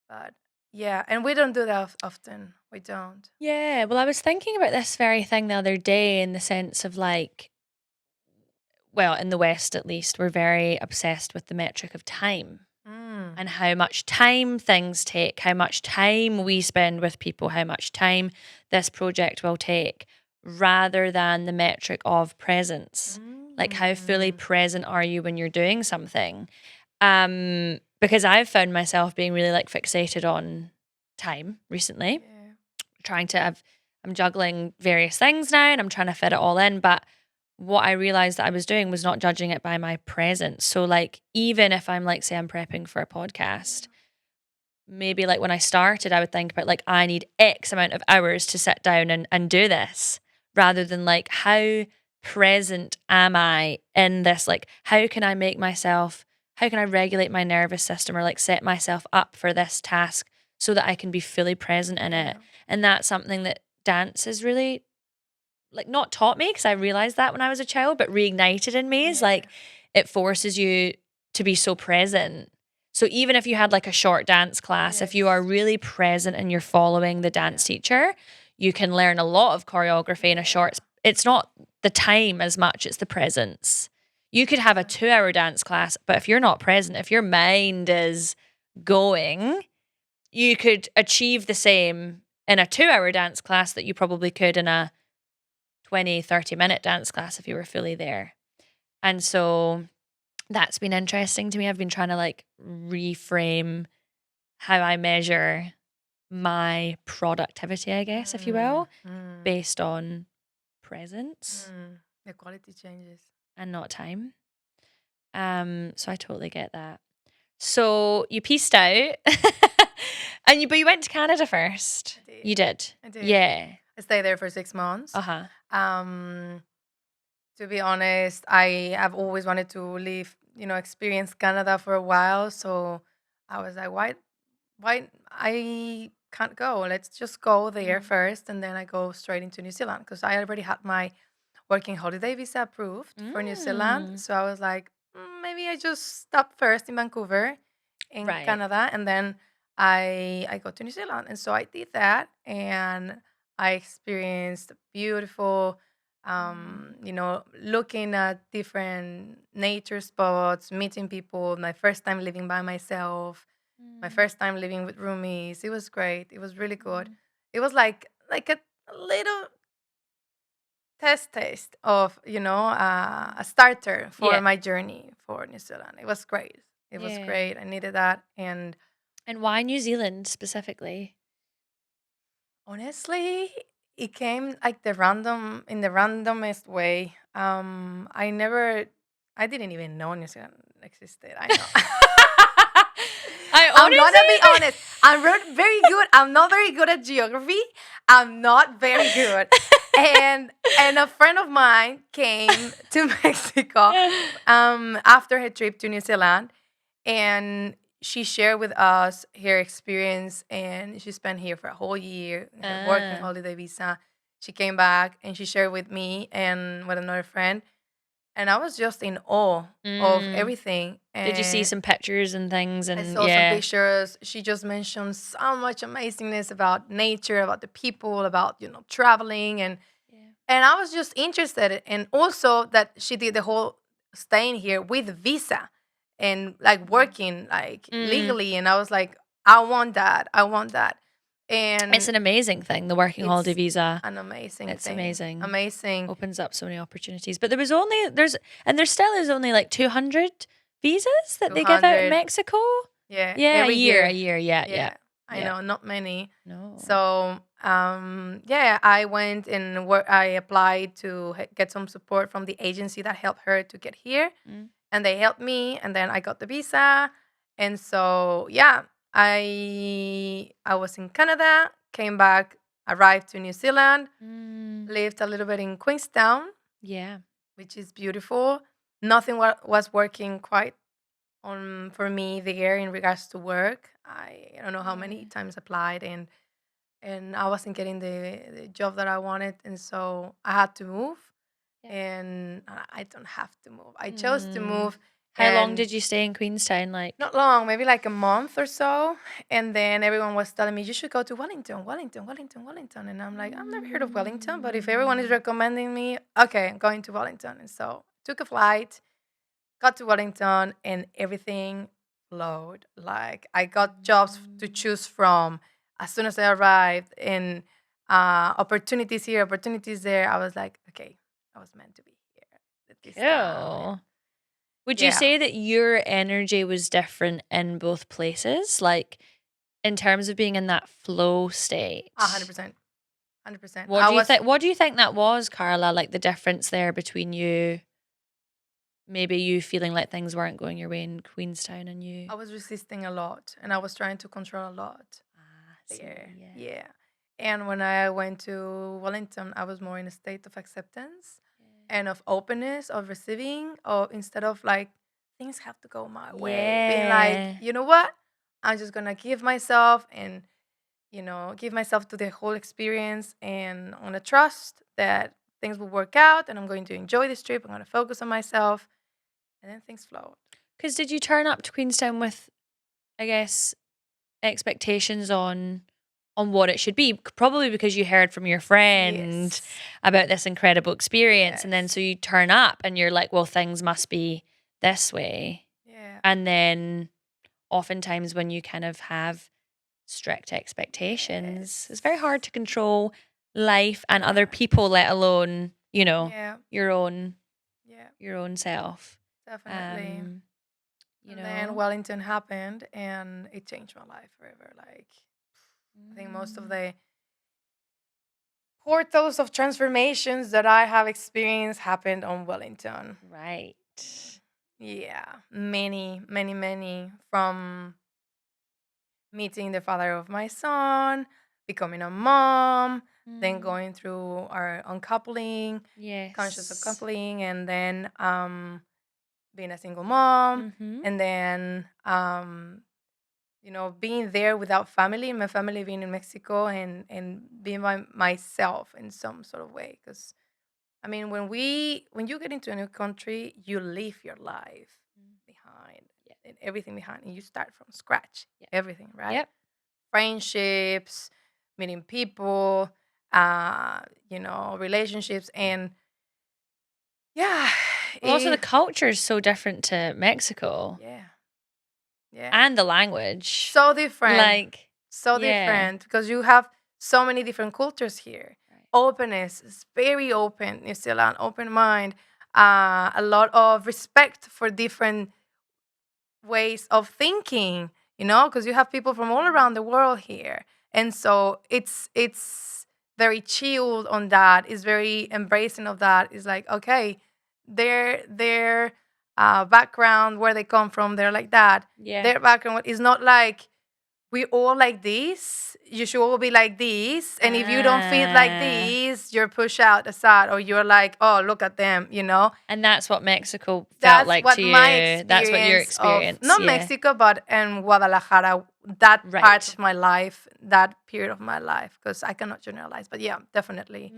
S1: But yeah, and we don't do that often. We don't.
S2: Yeah, well, I was thinking about this very thing the other day, in the sense of like, well, in the West at least, we're very obsessed with the metric of time and how much time things take, how much time we spend with people, how much time this project will take, rather than the metric of presence. Like, how fully present are you when you're doing something? Because I've found myself being really like fixated on time recently. I'm juggling various things now and I'm trying to fit it all in. But what I realized that I was doing was not judging it by my presence. So like, even if I'm like, say I'm prepping for a podcast, maybe like when I started, I would think about like, I need X amount of hours to sit down and do this, rather than like, how present am I in this? Like, how can I regulate my nervous system, or like set myself up for this task so that I can be fully present in it? And that's something that dance has really like not taught me, because I realized that when I was a child, but reignited in me is like, it forces you to be so present. So even if you had like a short dance class, if you are really present and you're following the dance teacher, you can learn a lot of choreography in a short. It's not the time as much, it's the presence. You could have a 2-hour dance class, but if you're not present, if your mind is going, you could achieve the same in a 2-hour dance class that you probably could in a 20, 30-minute dance class if you were fully there. And so that's been interesting to me. I've been trying to like reframe how I measure my productivity, I guess, if you will, based on presence
S1: The quality changes.
S2: and not time. So I totally get that. So you pieced out but you went to Canada first.
S1: I did.
S2: You did.
S1: I did.
S2: Yeah.
S1: I stayed there for 6 months.
S2: Uh-huh.
S1: To be honest, I have always wanted to live, experience Canada for a while. So I was like, why I can't go? Let's just go there first, and then I go straight into New Zealand because I already had my working holiday visa approved for New Zealand. So I was like, maybe I just stop first in Vancouver, in
S2: Right.
S1: Canada, and then I go to New Zealand. And so I did that, and I experienced beautiful, looking at different nature spots, meeting people. My first time living by myself, my first time living with roomies. It was great. It was really good. It was like a little taste of a starter for
S2: Yeah.
S1: my journey for New Zealand. It was great. It was
S2: Yeah.
S1: great. I needed that. And
S2: why New Zealand specifically?
S1: honestly, it came like in the randomest way. I didn't even know New Zealand existed. I know. I'm gonna be honest. Very good. I'm not very good at geography. I'm not very good. And a friend of mine came to Mexico after her trip to New Zealand, and she shared with us her experience, and she spent here for a whole year, her working holiday visa. She came back and she shared with me and with another friend, and I was just in awe of everything.
S2: Did you see
S1: And
S2: some pictures and things? And
S1: I saw some pictures. She just mentioned so much amazingness about nature, about the people, about traveling, and I was just interested. And also that she did the whole staying here with visa and like working like legally. And I was like, I want that. I want that. And
S2: it's an amazing thing, the working holiday visa.
S1: An amazing
S2: It's
S1: thing.
S2: amazing.
S1: Amazing.
S2: Opens up so many opportunities. But there still is only like 200 visas that they give out in Mexico.
S1: Yeah.
S2: Yeah,
S1: every
S2: a year. Yeah.
S1: I know, not many.
S2: No.
S1: So, I went and I applied to get some support from the agency that helped her to get here, and they helped me, and then I got the visa, and so I was in Canada, came back, arrived to New Zealand, lived a little bit in Queenstown, which is beautiful. Nothing was working quite on for me there in regards to work. I don't know how many times applied, and I wasn't getting the job that I wanted, and so I had to move. And I don't have to move. I chose to move.
S2: How long did you stay in Queenstown? Like
S1: Not long, maybe like a month or so. And then everyone was telling me, you should go to Wellington. And I'm like, I've never heard of Wellington, but if everyone is recommending me, okay, I'm going to Wellington. And so took a flight, got to Wellington, and everything flowed. Like I got jobs to choose from as soon as I arrived, and opportunities here, opportunities there. I was like, okay, I was meant to be here at this time.
S2: Would you say that your energy was different in both places? Like in terms of being in that flow state?
S1: 100%. 100%.
S2: What do you think that was, Karla? Like the difference there between you, maybe you feeling like things weren't going your way in Queenstown, and you?
S1: I was resisting a lot, and I was trying to control a lot. Yeah. And when I went to Wellington, I was more in a state of acceptance and of openness, of receiving, or instead of like things have to go my way. Being like, you know what? I'm just gonna give myself and give myself to the whole experience, and I'm gonna trust that things will work out, and I'm going to enjoy this trip. I'm gonna focus on myself, and then things flow.
S2: Because did you turn up to Queenstown with, I guess, expectations on on what it should be, probably because you heard from your friend
S1: Yes.
S2: about this incredible experience, and then
S1: Yes.
S2: so you turn up and you're like, well, things must be this way.
S1: Yeah.
S2: And then oftentimes when you kind of have strict expectations, it's very hard to control life and other
S1: Correct.
S2: people, let alone, you know,
S1: Yeah.
S2: your own
S1: Yeah.
S2: self.
S1: Definitely.
S2: You
S1: And then
S2: know.
S1: Wellington happened, and it changed my life forever. Like, I think most of the portals of transformations that I have experienced happened on Wellington.
S2: Right.
S1: Yeah, many, many, many. From meeting the father of my son, becoming a mom, then going through our uncoupling, conscious
S2: Yes.
S1: uncoupling, and then being a single mom,
S2: Mm-hmm.
S1: and then being there without family, my family being in Mexico, and being by myself in some sort of way. Because I mean, when you get into a new country, you leave your life behind,
S2: Yeah.
S1: and everything behind, and you start from scratch.
S2: Yeah.
S1: Everything, right?
S2: Yep.
S1: Friendships, meeting people, relationships, and yeah,
S2: Well, also the culture is so different to Mexico.
S1: yeah, yeah,
S2: And the language.
S1: so different,
S2: Like,
S1: so
S2: yeah.
S1: different, because you have so many different cultures here.
S2: Right.
S1: Openness is very open. New Zealand, open mind, a lot of respect for different ways of thinking, because you have people from all around the world here, and so it's very chilled on that. It's very embracing of that. It's like, okay, their background, where they come from, they're like that.
S2: Yeah.
S1: Their background is not like we all like this. You should all be like this, and if you don't feel like this, you're pushed out aside, or you're like, oh, look at them.
S2: And that's what Mexico felt
S1: That's
S2: like
S1: what
S2: to
S1: my
S2: you. That's what your
S1: experience of
S2: experience.
S1: not
S2: Yeah.
S1: Mexico, but in Guadalajara, that part
S2: Right.
S1: of my life, that period of my life, because I cannot generalize, but yeah, definitely.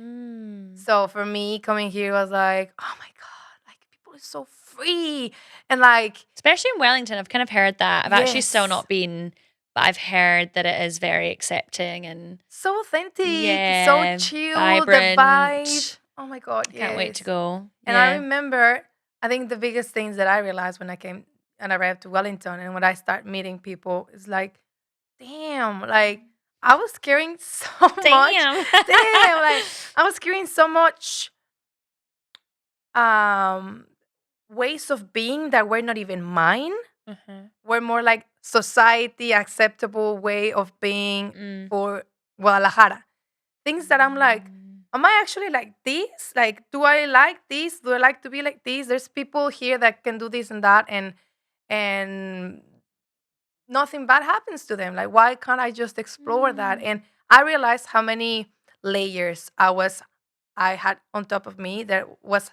S1: So for me, coming here was like, oh my god, like people are so free, and like,
S2: Especially in Wellington, I've kind of heard that. I've actually still
S1: yes,
S2: not been, but I've heard that it is very accepting and
S1: so authentic, so
S2: yeah,
S1: chill, the
S2: vibrant.
S1: vibe. Oh my god,
S2: I can't wait to
S1: yes.
S2: go.
S1: And I
S2: Yeah.
S1: remember, I think the biggest things that I realized when I came and arrived to Wellington, and when I start meeting people, is like, damn, like I was carrying so much.
S2: Damn.
S1: Damn, like I was carrying so much ways of being that were not even mine. Were more like society acceptable way of being for Guadalajara. Things that I'm like, am I actually like this? Like, do I like this? Do I like to be like this? There's people here that can do this and that, and nothing bad happens to them. Like, why can't I just explore that? And I realized how many layers I had on top of me that was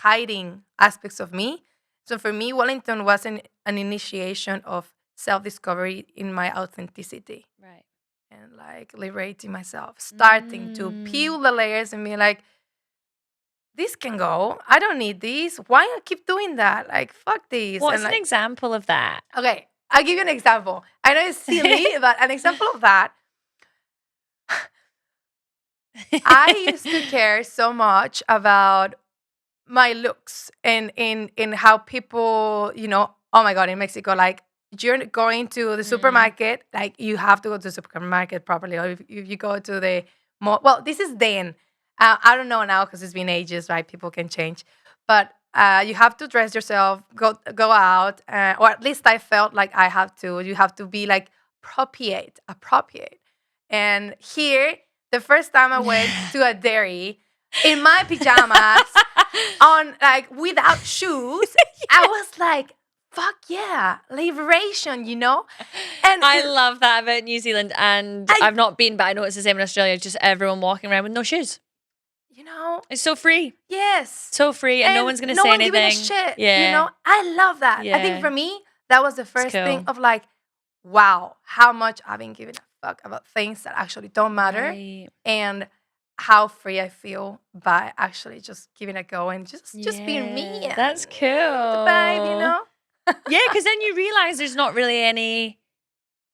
S1: hiding aspects of me. So for me, Wellington was an initiation of self-discovery in my authenticity.
S2: Right.
S1: And like liberating myself, starting to peel the layers and be like, this can go. I don't need this. Why I keep doing that? Like, fuck this.
S2: What's
S1: And
S2: an
S1: like,
S2: example of that?
S1: okay, I'll give you an example. I know it's silly, but an example of that. I used to care so much about my looks and in how people, oh my god, in Mexico, like you're going to the supermarket, like you have to go to the supermarket properly, or if you go to the mall. Well, this is then. I don't know now because it's been ages, right? People can change, but you have to dress yourself, go out, or at least I felt like I have to. You have to be like appropriate. And here, the first time I went to a dairy in my pajamas, on like without shoes, I was like, fuck yeah, liberation. And
S2: I love that about New Zealand, and I've not been, but I know it's the same in Australia. Just everyone walking around with no shoes. It's so free.
S1: Yes.
S2: So free, and no one's gonna
S1: no
S2: say
S1: one
S2: anything.
S1: giving a shit.
S2: Yeah.
S1: I love that. I think
S2: Yeah.
S1: for me, that was the first thing
S2: cool.
S1: of like, wow, how much I've been giving a fuck about things that actually don't matter.
S2: Right.
S1: And how free I feel by actually just giving it a go and just being me.
S2: Yeah, that's
S1: and
S2: cool.
S1: The vibe,
S2: Yeah, because then you realize there's not really any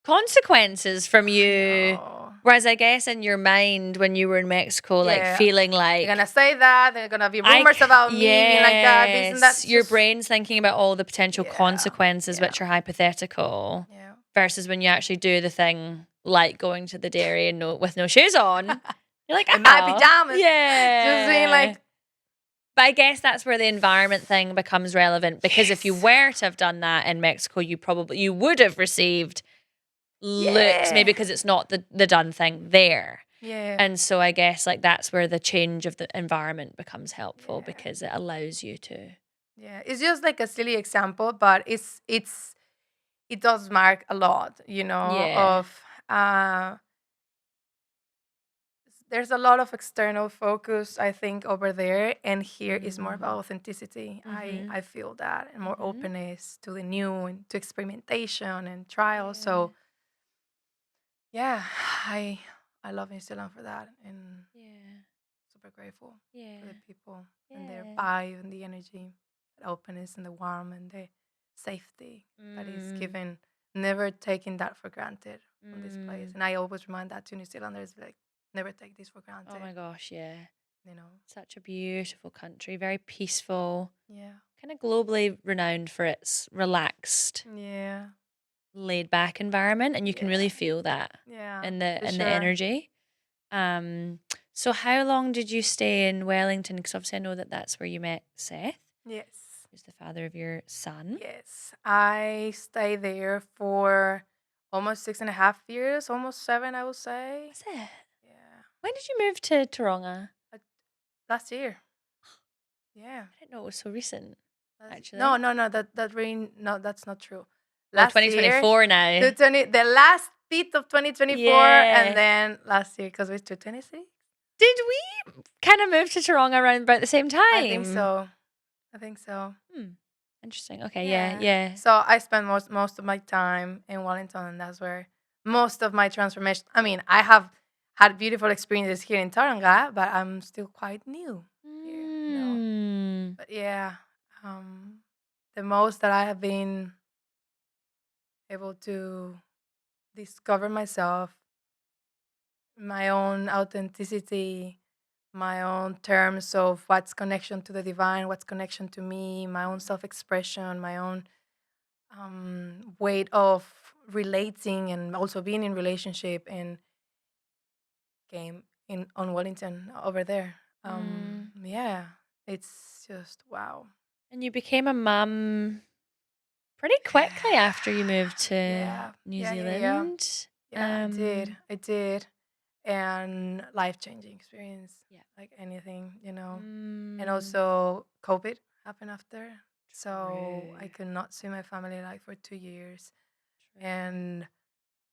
S2: consequences from you Whereas I guess in your mind when you were in Mexico, like
S1: Yeah.
S2: feeling
S1: They're
S2: like
S1: gonna say that. There are gonna be rumors about me being like that. This and
S2: yes,
S1: that.
S2: your
S1: Just
S2: brain's thinking about all the potential
S1: yeah,
S2: consequences
S1: yeah,
S2: which are hypothetical
S1: yeah.
S2: versus when you actually do the thing like going to the dairy and with no shoes on. You're like,
S1: In my
S2: oh,
S1: pajamas, just being
S2: yeah.
S1: like,
S2: But I guess that's where the environment thing becomes relevant because if you
S1: yes,
S2: were to have done that in Mexico, you would have received looks maybe
S1: yeah,
S2: because it's not the done thing there.
S1: yeah,
S2: And so I guess like that's where the change of the environment becomes helpful
S1: yeah,
S2: because it allows you to.
S1: yeah. It's just like a silly example, but it does mark a lot,
S2: Yeah.
S1: of uh there's a lot of external focus, I think, over there, and here is more about
S2: Mm.
S1: authenticity. I
S2: Mhm.
S1: I feel that, and more
S2: Mhm.
S1: openness to the new and to experimentation and trial.
S2: Yeah.
S1: So yeah, I I love New Zealand for that, and
S2: Yeah.
S1: super grateful for the
S2: Yeah.
S1: people and their
S2: Yeah.
S1: vibe and the energy, the openness and the warmth and the safety that is
S2: Mm.
S1: given. Never taking that for granted on this place,
S2: Mm.
S1: and I always remind that to New Zealanders, like, never take this for
S2: Oh
S1: granted.
S2: my gosh, yeah.
S1: You know?
S2: Such a beautiful country, very peaceful,
S1: Yeah.
S2: kind of globally renowned for its relaxed,
S1: Yeah.
S2: laid back environment and you can really
S1: Yeah.
S2: feel that
S1: Yeah.
S2: in
S1: For
S2: the
S1: sure.
S2: energy. Um so how long did you stay in Wellington? Because obviously I know that that's where you met Seth,
S1: Yes.
S2: who's the father of your son.
S1: Yes. I stayed there for almost 6.5 years, almost 7, I would say.
S2: Was it?
S1: Yeah.
S2: When did you move to Taronga?
S1: Uh, Last year. Yeah.
S2: I didn't know it was so recent,
S1: No,
S2: actually.
S1: no, no. That rain. No, that's not true.
S2: Oh,
S1: Last year,
S2: 2024 now.
S1: 220, the last bit of 2024, and
S2: Yeah.
S1: then last year because it's 226.
S2: Did we kind of move to Taronga around about the same
S1: I think
S2: time?
S1: so. I think so.
S2: Hmm. Interesting. Okay. Yeah.
S1: Yeah.
S2: Yeah.
S1: So I spend most of my time in Wellington, and that's where most of my transformation. I mean, I have had beautiful experiences here in Tauranga, but I'm still quite new here.
S2: Mm.
S1: But yeah, um, the most that I have been able to discover myself, my own authenticity, my own terms of what's connection to the divine, what's connection to me, my own self-expression, my own weight of relating and also being in relationship and game in on Wellington over there.
S2: Mm.
S1: Yeah, it's just wow.
S2: And you became a mum pretty quickly after you moved to
S1: Yeah,
S2: New
S1: yeah, yeah, yeah,
S2: Zealand.
S1: yeah. I did, and life changing experience,
S2: Yeah.
S1: like anything. And
S2: Mm.
S1: also COVID happened after, so I
S2: True.
S1: could not see my family like for 2 years,
S2: True.
S1: and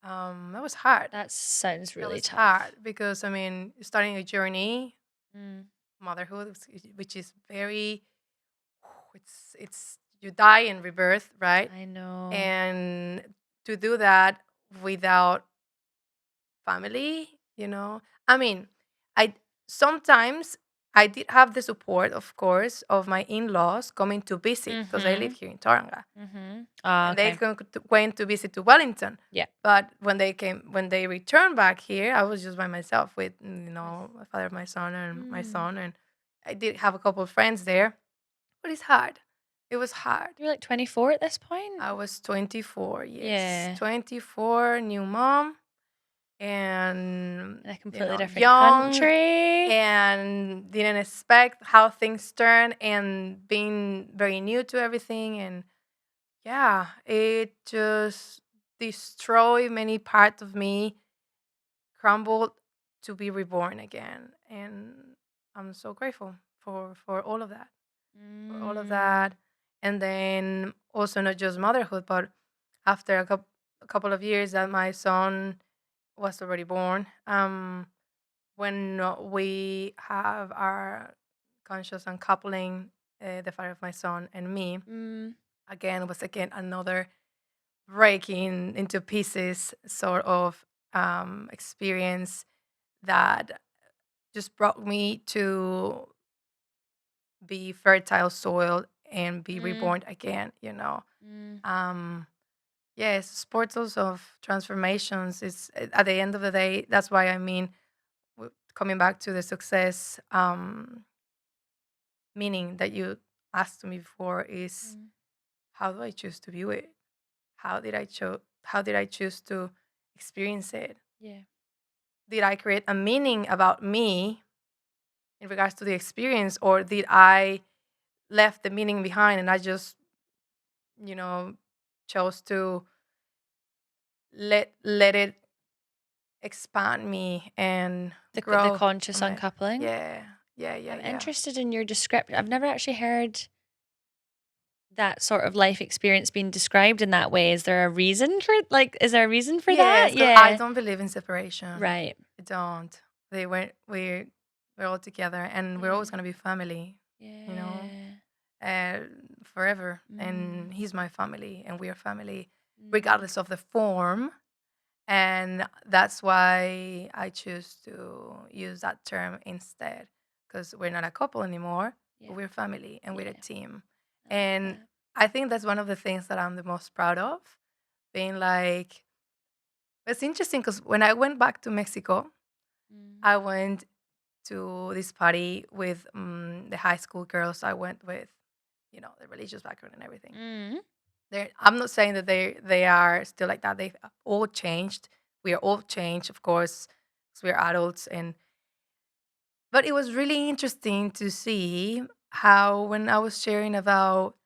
S1: that was hard.
S2: That sounds
S1: That
S2: really
S1: was
S2: tough.
S1: hard because, I mean, starting a journey,
S2: Mm.
S1: motherhood, which is very, it's you die and rebirth, right?
S2: I know.
S1: And to do that without family. I mean, I sometimes I did have the support, of course, of my in-laws coming to visit because I live
S2: Mhm.
S1: here in Tauranga,
S2: Mhm. Ah,
S1: and they
S2: okay.
S1: went to visit to Wellington.
S2: Yeah.
S1: But when they returned back here, I was just by myself with
S2: With
S1: my father of my son and my
S2: mm.
S1: son, and I did have a couple of friends there, but it's hard. It was hard.
S2: You're like 24 at this point?
S1: I was 24, yes,
S2: Yeah.
S1: 24, new mom, and
S2: In a completely different
S1: young,
S2: country.
S1: and didn't expect how things turn, and being very new to everything, and yeah, it just destroyed many parts of me, crumbled to be reborn again. And I'm so grateful for all of that, for all of
S2: Mm.
S1: that. And then also not just motherhood, but after a couple of years that my son was already born, when we have our conscious uncoupling, the father of my son and me,
S2: Mm.
S1: again was again another breaking into pieces sort of experience that just brought me to be fertile soil and be
S2: Mm.
S1: reborn again.
S2: Mm.
S1: Um, Yes, sports also of transformations is at the end of the day. That's why I mean, coming back to the success meaning that you asked me before is
S2: Mm.
S1: how do I choose to view it? How did I choose to experience it?
S2: Yeah.
S1: Did I create a meaning about me in regards to the experience, or did I left the meaning behind and I just, you know, chose to let it expand me and
S2: The
S1: grow
S2: conscious
S1: from it.
S2: uncoupling.
S1: Yeah, yeah, yeah,
S2: I'm
S1: yeah.
S2: interested in your description. I've never actually heard that sort of life experience being described in that way. Is there a reason for like is there a reason for that?
S1: Yes, because I
S2: Yeah.
S1: don't believe in separation.
S2: Right.
S1: I don't. We're all together, and we're
S2: Yeah.
S1: always gonna be family. You know,
S2: Yeah.
S1: uh, forever.
S2: Mm.
S1: And he's my family, and we are family,
S2: Mm.
S1: regardless of the form. And that's why I choose to use that term instead, because we're not a couple anymore,
S2: Yeah.
S1: but we're family and we're a
S2: Yeah.
S1: team.
S2: I love
S1: And
S2: that.
S1: I think that's one of the things that I'm the most proud of, being like, it's interesting because when I went back to Mexico,
S2: Mm.
S1: I went to this party with the high school girls I went with, the religious background and everything.
S2: Mm.
S1: I'm not saying that they are still like that. They've all changed. We are all changed, of course, because we're adults. But it was really interesting to see how when I was sharing about,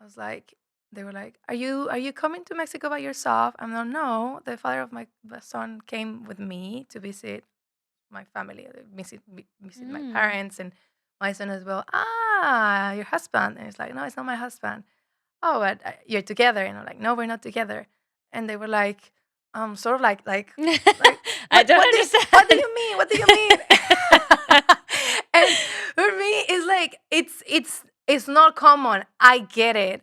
S1: I was like, they were like, "Are you coming to Mexico by yourself?" I'm like, "No, the father of my son came with me to visit my family, visit my
S2: Mm.
S1: parents and my son as well." Ah, your husband? And it's like, "No, it's not my husband." "Oh, but you're together?" And I'm like, "No, we're not together." And they were like, sort of like
S2: I
S1: what
S2: don't
S1: what do
S2: understand.
S1: you mean? What do you mean? And for me, it's like it's not common. I get it,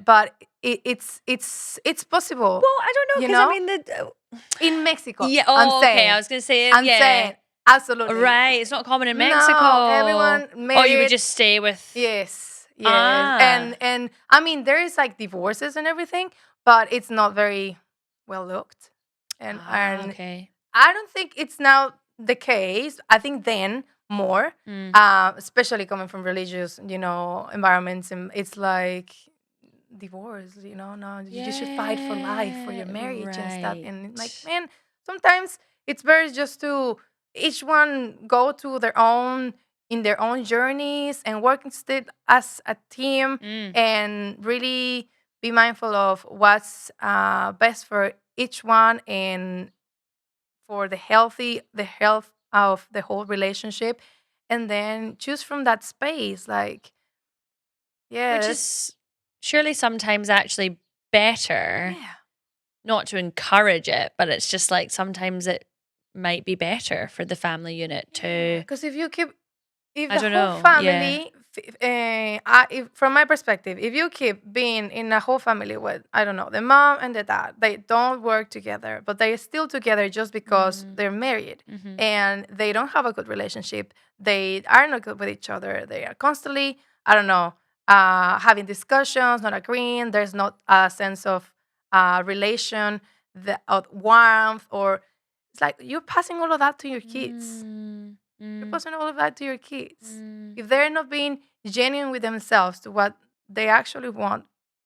S1: but it's possible,
S2: Well, I don't know
S1: you
S2: because I
S1: know,
S2: mean
S1: in Mexico.
S2: yeah.
S1: I'm
S2: Oh, okay. I
S1: saying,
S2: was gonna say
S1: I'm
S2: yeah.
S1: saying, absolutely.
S2: Right. It's not common in
S1: No,
S2: Mexico.
S1: everyone
S2: Oh, you would
S1: married.
S2: just stay with.
S1: Yes, yes, and
S2: Ah.
S1: and I mean there is like divorces and everything, but it's not very well looked, and
S2: Ah.
S1: and
S2: Okay.
S1: I don't think it's now the case. I think then more,
S2: Mm.
S1: especially coming from religious, environments, and it's like divorce. No, you just should fight for life, for
S2: Yeah.
S1: your marriage and stuff.
S2: Right.
S1: And like, man, sometimes it's better just to each one go to their own in their own journeys and work instead as a team
S2: Mm.
S1: and really be mindful of what's best for each one and for the health of the whole relationship, and then choose from that space. Like, yeah,
S2: Which
S1: that's
S2: is surely sometimes actually better,
S1: yeah.
S2: not to encourage it, but it's just like sometimes it might be better for the family unit
S1: Yeah,
S2: to.
S1: because if
S2: I
S1: the
S2: don't
S1: whole
S2: know. Yeah.
S1: family, from my perspective, if you keep being in a whole family with, I don't know, the mom and the dad, they don't work together, but they're still together just because
S2: Mm.
S1: they're married
S2: Mm-hmm.
S1: and they don't have a good relationship. They are not good with each other. They are constantly, I don't know, having discussions, not agreeing. There's not a sense of relation, of warmth, or it's like you're passing all of that to your kids.
S2: Mm.
S1: You're
S2: Mm.
S1: passing all of that to your kids.
S2: Mm.
S1: If they're not being genuine with themselves to what they actually want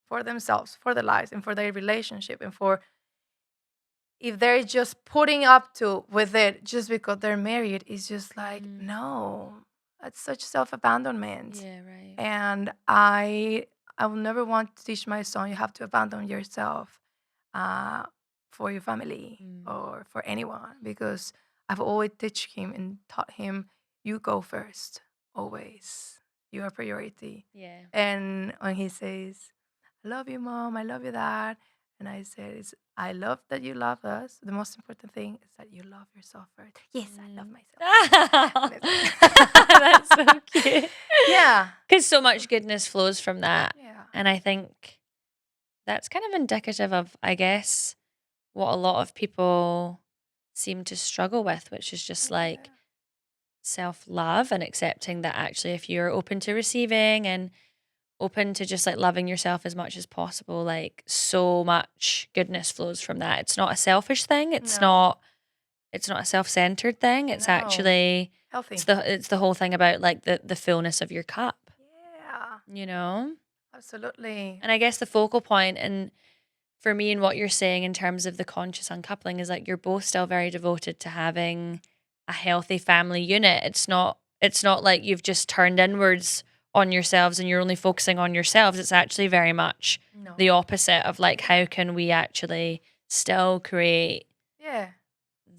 S1: for themselves, for their lives, and for their relationship, and for if they're just putting up to with it just because they're married, it's just like,
S2: Mm.
S1: no, that's such self-abandonment.
S2: Yeah. Right.
S1: And I will never want to teach my son you have to abandon yourself uh, for your family
S2: Mm.
S1: or for anyone, because I've always teach him and taught him you go first, always. You are priority.
S2: Yeah.
S1: And when he says, "I love you, mom, I love you, dad," and I said, I love that you love us. The most important thing is that you love yourself first. Yes, I love
S2: Mm.
S1: myself first. And it's
S2: That's so
S1: like,
S2: cute.
S1: yeah,
S2: Because so much goodness flows from that.
S1: yeah,
S2: And I think that's kind of indicative of, I guess, what a lot of people seem to struggle with, which is just like
S1: yeah.
S2: self love and accepting that actually, if you're open to receiving and open to just like loving yourself as much as possible, like so much goodness flows from that. It's not a selfish thing.
S1: No,
S2: It's not a self-centered thing. It's
S1: no.
S2: actually
S1: Healthy.
S2: it's the whole thing about like the fullness of your cup,
S1: Yeah,
S2: you know?
S1: absolutely.
S2: And I guess the focal point and for me and what you're saying in terms of the conscious uncoupling is like you're both still very devoted to having a healthy family unit. It's not like you've just turned inwards on yourselves and you're only focusing on yourselves. It's actually very much
S1: No.
S2: the opposite of like how can we actually still create
S1: Yeah.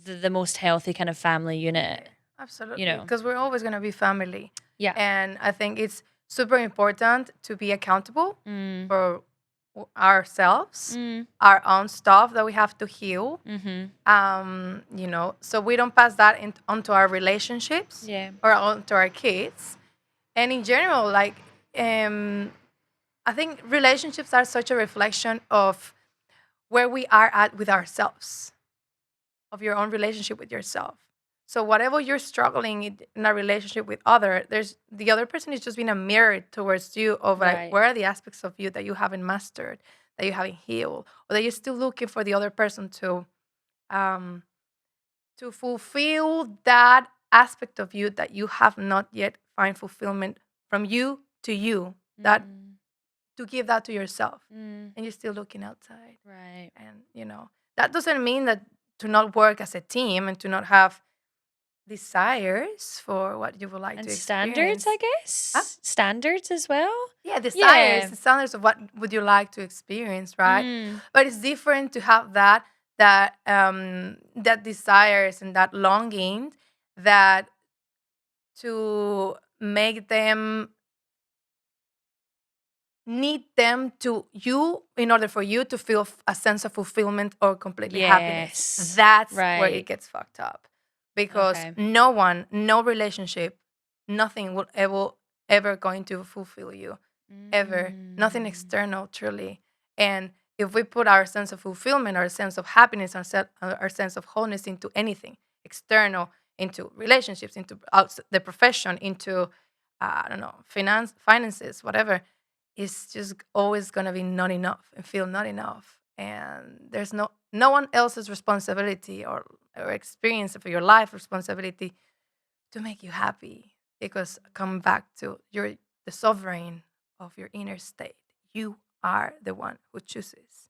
S2: the most healthy kind of family
S1: Yeah,
S2: unit, you
S1: absolutely.
S2: know?
S1: Because we're always going to be family.
S2: Yeah.
S1: And I think it's super important to be accountable
S2: Mm.
S1: for ourselves,
S2: Mm.
S1: our own stuff that we have to heal.
S2: Mhm.
S1: So we don't pass that onto our relationships
S2: Yeah.
S1: or onto our kids. And in general, like, I think relationships are such a reflection of where we are at with ourselves, of your own relationship with yourself. So whatever you're struggling in a relationship with there's the other person is just being a mirror towards you of like
S2: Right.
S1: where are the aspects of you that you haven't mastered, that you haven't healed, or that you're still looking for the other person um to fulfill that aspect of you that you have not yet find fulfillment from you to you, that
S2: Mm.
S1: to give that to yourself,
S2: Mm.
S1: and you're still looking outside.
S2: Right.
S1: And that doesn't mean that to not work as a team and to not have desires for what you would like
S2: And
S1: to
S2: standards, I
S1: experience. Huh?
S2: guess? Standards as well?
S1: Yeah, desires,
S2: Yeah.
S1: the standards of what would you like to experience, right?
S2: Mm.
S1: But it's different to have that desires and that longing, that to make them need them to you in order for you to feel a sense of fulfillment or completely happiness.
S2: Yes.
S1: That's where it
S2: Right.
S1: gets fucked up, because
S2: Okay.
S1: no one, no relationship, nothing will ever going to fulfill you, ever. Nothing
S2: Mm.
S1: external, truly. And if we put our sense of fulfillment, our sense of happiness, our sense of wholeness into anything external, into relationships, into the profession, into I don't know, finances, whatever, it's just always gonna be not enough and feel not enough. And there's no one else's responsibility or experience of your life responsibility to make you happy. Because come back to you're the sovereign of your inner state. You are the one who chooses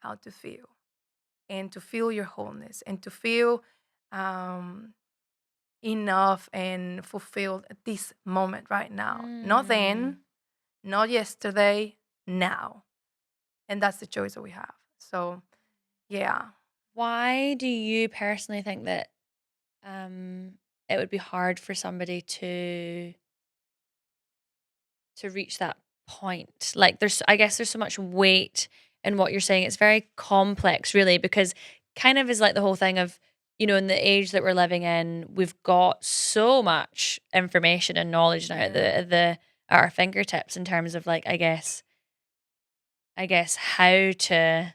S1: how to feel, and to feel your wholeness, and to feel um, enough and fulfilled at this moment right now. Not
S2: Mm.
S1: then, not yesterday, now. And that's the choice that we have. So, yeah.
S2: Why do you personally think that it would be hard for somebody to reach that point? Like there's I guess there's so much weight in what you're saying. It's very complex really because kind of is like the whole thing of in the age that we're living in, we've got so much information and knowledge now
S1: Yeah.
S2: at our fingertips in terms of like I guess how to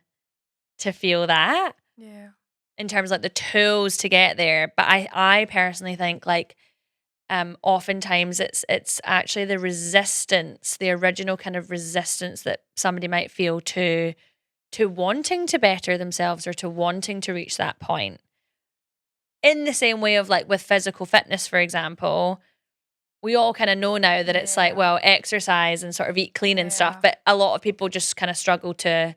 S2: feel that
S1: Yeah.
S2: in terms of like the tools to get there. But I personally think like oftentimes it's actually the resistance, the original kind of resistance that somebody might feel to wanting to better themselves or to wanting to reach that point. In the same way of like with physical fitness, for example, we all kind of know now that it's like,
S1: Yeah.
S2: well, exercise and sort of eat clean and stuff,
S1: Yeah.
S2: but a lot of people just kind of struggle to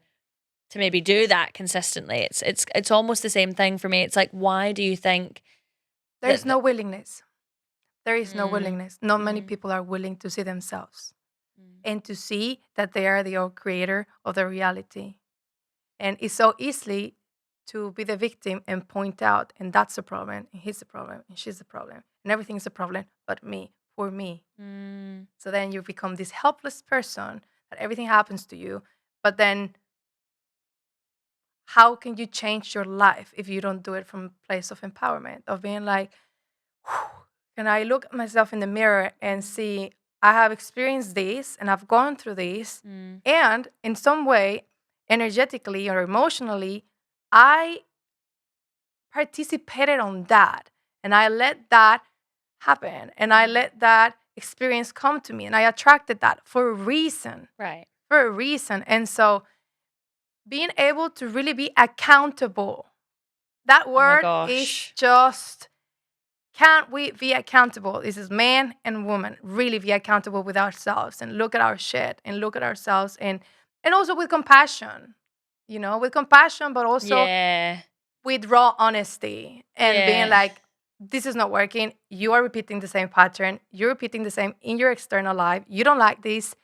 S2: maybe do that consistently. It's almost the same thing for me. It's like, why do you think
S1: There is
S2: that?
S1: no willingness. There is no
S2: Mm,
S1: willingness. Not many
S2: mm,
S1: people are willing to see themselves
S2: mm.
S1: and to see that they are the own creator of the reality. And it's so easily to be the victim and point out, and that's a problem, and he's a problem, and she's a problem, and everything's a problem but me, poor me.
S2: Mm.
S1: So then you become this helpless person that everything happens to you. But then how can you change your life if you don't do it from a place of empowerment, of being like, "Whew, can I look at myself in the mirror and see I have experienced this and I've gone through this,
S2: Mm.
S1: and in some way, energetically or emotionally, I participated on that, and I let that happen, and I let that experience come to me, and I attracted that for a reason.
S2: Right.
S1: For a reason. And so being able to really be accountable, that
S2: Oh my
S1: word is
S2: gosh.
S1: just, can't we be accountable? This is man and woman, really be accountable with ourselves and look at our shit and look at ourselves, and also with compassion, with compassion, but also
S2: Yeah.
S1: with raw honesty and being
S2: Yeah.
S1: like, this is not working. You are repeating the same pattern. You're repeating the same in your external life. You don't like this.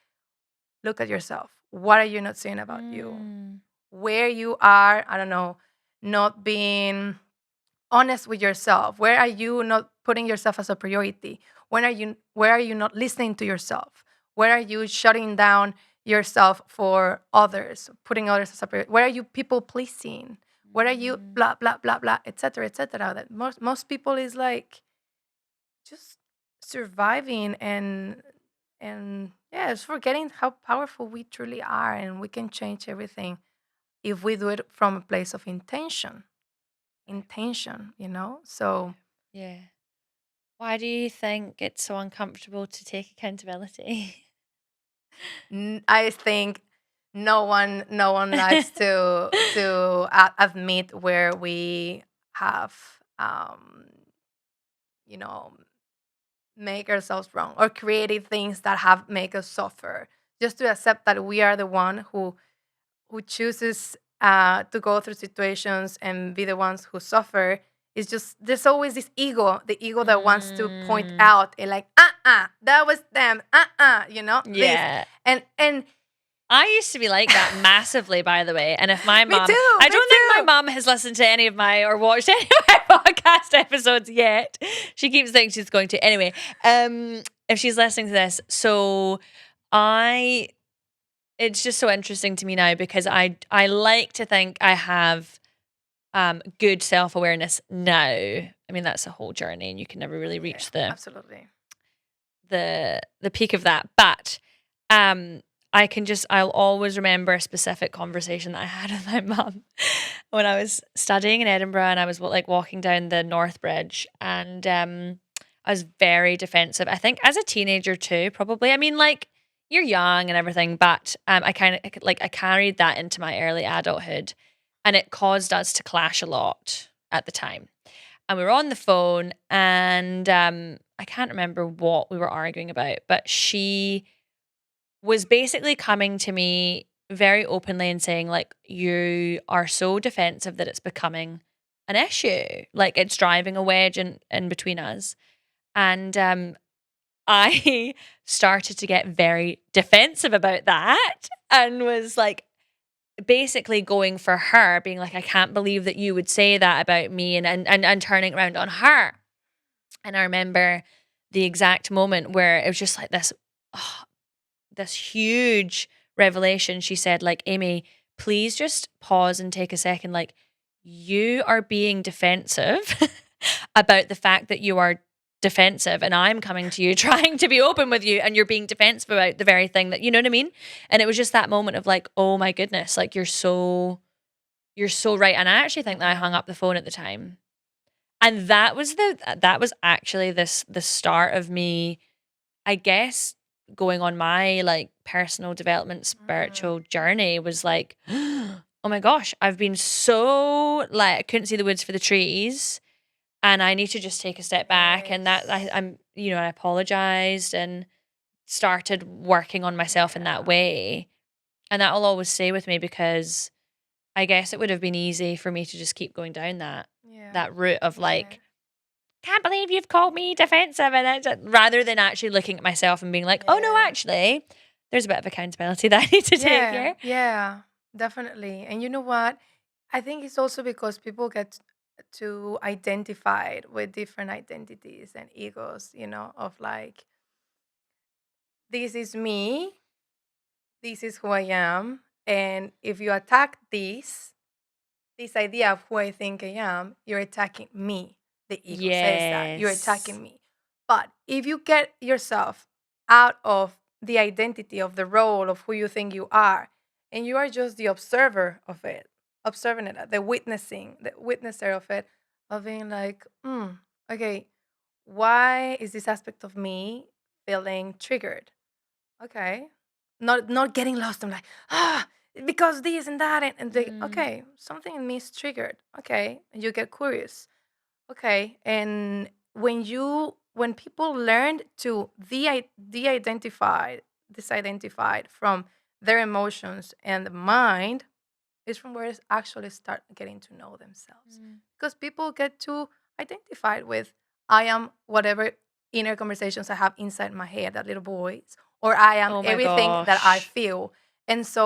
S1: Look at yourself. What are you not seeing about you?
S2: Mm.
S1: Where you are, I don't know, not being honest with yourself. Where are you not putting yourself as a priority? Where are you not listening to yourself? Where are you shutting down yourself for others, putting others as a priority? Where are you people pleasing? Where are you
S2: Mm.
S1: blah blah blah blah, etc., etc.? That most people is like just surviving, and yeah, it's forgetting how powerful we truly are, and we can change everything if we do it from a place of intention. So
S2: Yeah. Why do you think it's so uncomfortable to take accountability?
S1: I think no one likes to admit where we have you know make ourselves wrong or created things that have make us suffer. Just to accept that we are the one who chooses to go through situations and be the ones who suffer. Is just, there's always this ego, the ego that wants to point
S2: Mm.
S1: out and like, that was them, this.
S2: Yeah.
S1: And
S2: I used to be like that massively, by the way. And if my
S1: me
S2: mom,
S1: too,
S2: I
S1: me
S2: don't think my
S1: too.
S2: mom has listened to any of my or watched any of my podcast episodes yet. She keeps thinking she's going to. Anyway, if she's listening to this, so I, it's just so interesting to me now because I like to think I have good self awareness now. I mean, that's a whole journey, and you can never really
S1: Yeah,
S2: reach the
S1: absolutely.
S2: the peak of that. But um I'll always remember a specific conversation that I had with my mum when I was studying in Edinburgh and I was like walking down the North Bridge and I was very defensive. I think as a teenager too, probably. I mean, like you're young and everything, but I kind of like I carried that into my early adulthood and it caused us to clash a lot at the time and we were on the phone and I can't remember what we were arguing about, but she was basically coming to me very openly and saying like you are so defensive that it's becoming an issue. Like it's driving a wedge in between us. And I started to get very defensive about that and was like basically going for her, being like, I can't believe that you would say that about me and turning around on her. And I remember the exact moment where it was just like this, oh, this huge revelation. She said, like, Amy, please just pause and take a second. Like, you are being defensive about the fact that you are defensive and I'm coming to you trying to be open with you and you're being defensive about the very thing that you know what I mean? And it was just that moment of like, oh my goodness, like you're so right. And I actually think that I hung up the phone at the time. And that was actually the start of me, I guess, going on my like personal development
S1: Mm,
S2: spiritual journey was like, oh my gosh, I've been so like I couldn't see the woods for the trees and I need to just take a step back and that
S1: yes.
S2: I apologized and started working on myself in that
S1: Yeah.
S2: way. And that'll always stay with me because I guess it would have been easy for me to just keep going down
S1: Yeah.
S2: that route of
S1: Yeah.
S2: like can't believe you've called me defensive and rather than actually looking at myself and being like, oh no,
S1: Yeah.
S2: actually, there's a bit of accountability that I need to take
S1: Yeah.
S2: here.
S1: Yeah. Definitely. And you know what? I think it's also because people get too identified with different identities and egos, of like, this is me, this is who I am. And if you attack this idea of who I think I am, you're attacking me. The ego says that you're
S2: Yes.
S1: attacking me. But if you get yourself out of the identity of the role of who you think you are, and you are just the observer of it, observing it, the witnesser of it, of being like, okay, why is this aspect of me feeling triggered. Okay. Not getting lost. I'm like, because this and that and they
S2: Mm.
S1: okay, something in me is triggered. Okay. And you get curious. Okay. And when people learn to de-identify, disidentified from their emotions and the mind, is from where they actually start getting to know themselves.
S2: Mm.
S1: Because people get too identified with, I am whatever inner conversations I have inside my head, that little voice, or I am
S2: Oh my
S1: everything that I
S2: gosh.
S1: feel. And so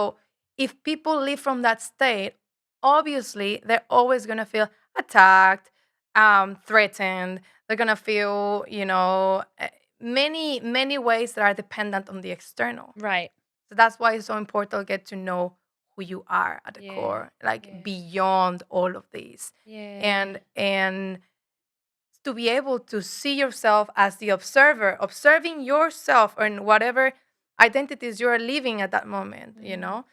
S1: if people live from that state, obviously they're always going to feel attacked, threatened. They're going to feel, many ways that are dependent on the external.
S2: Right.
S1: So that's why it's so important to get to know who you are at the
S2: Yeah.
S1: core, like
S2: Yeah.
S1: beyond all of these.
S2: Yeah.
S1: And to be able to see yourself as the observer, observing yourself and whatever identities you're living at that moment.
S2: Mm.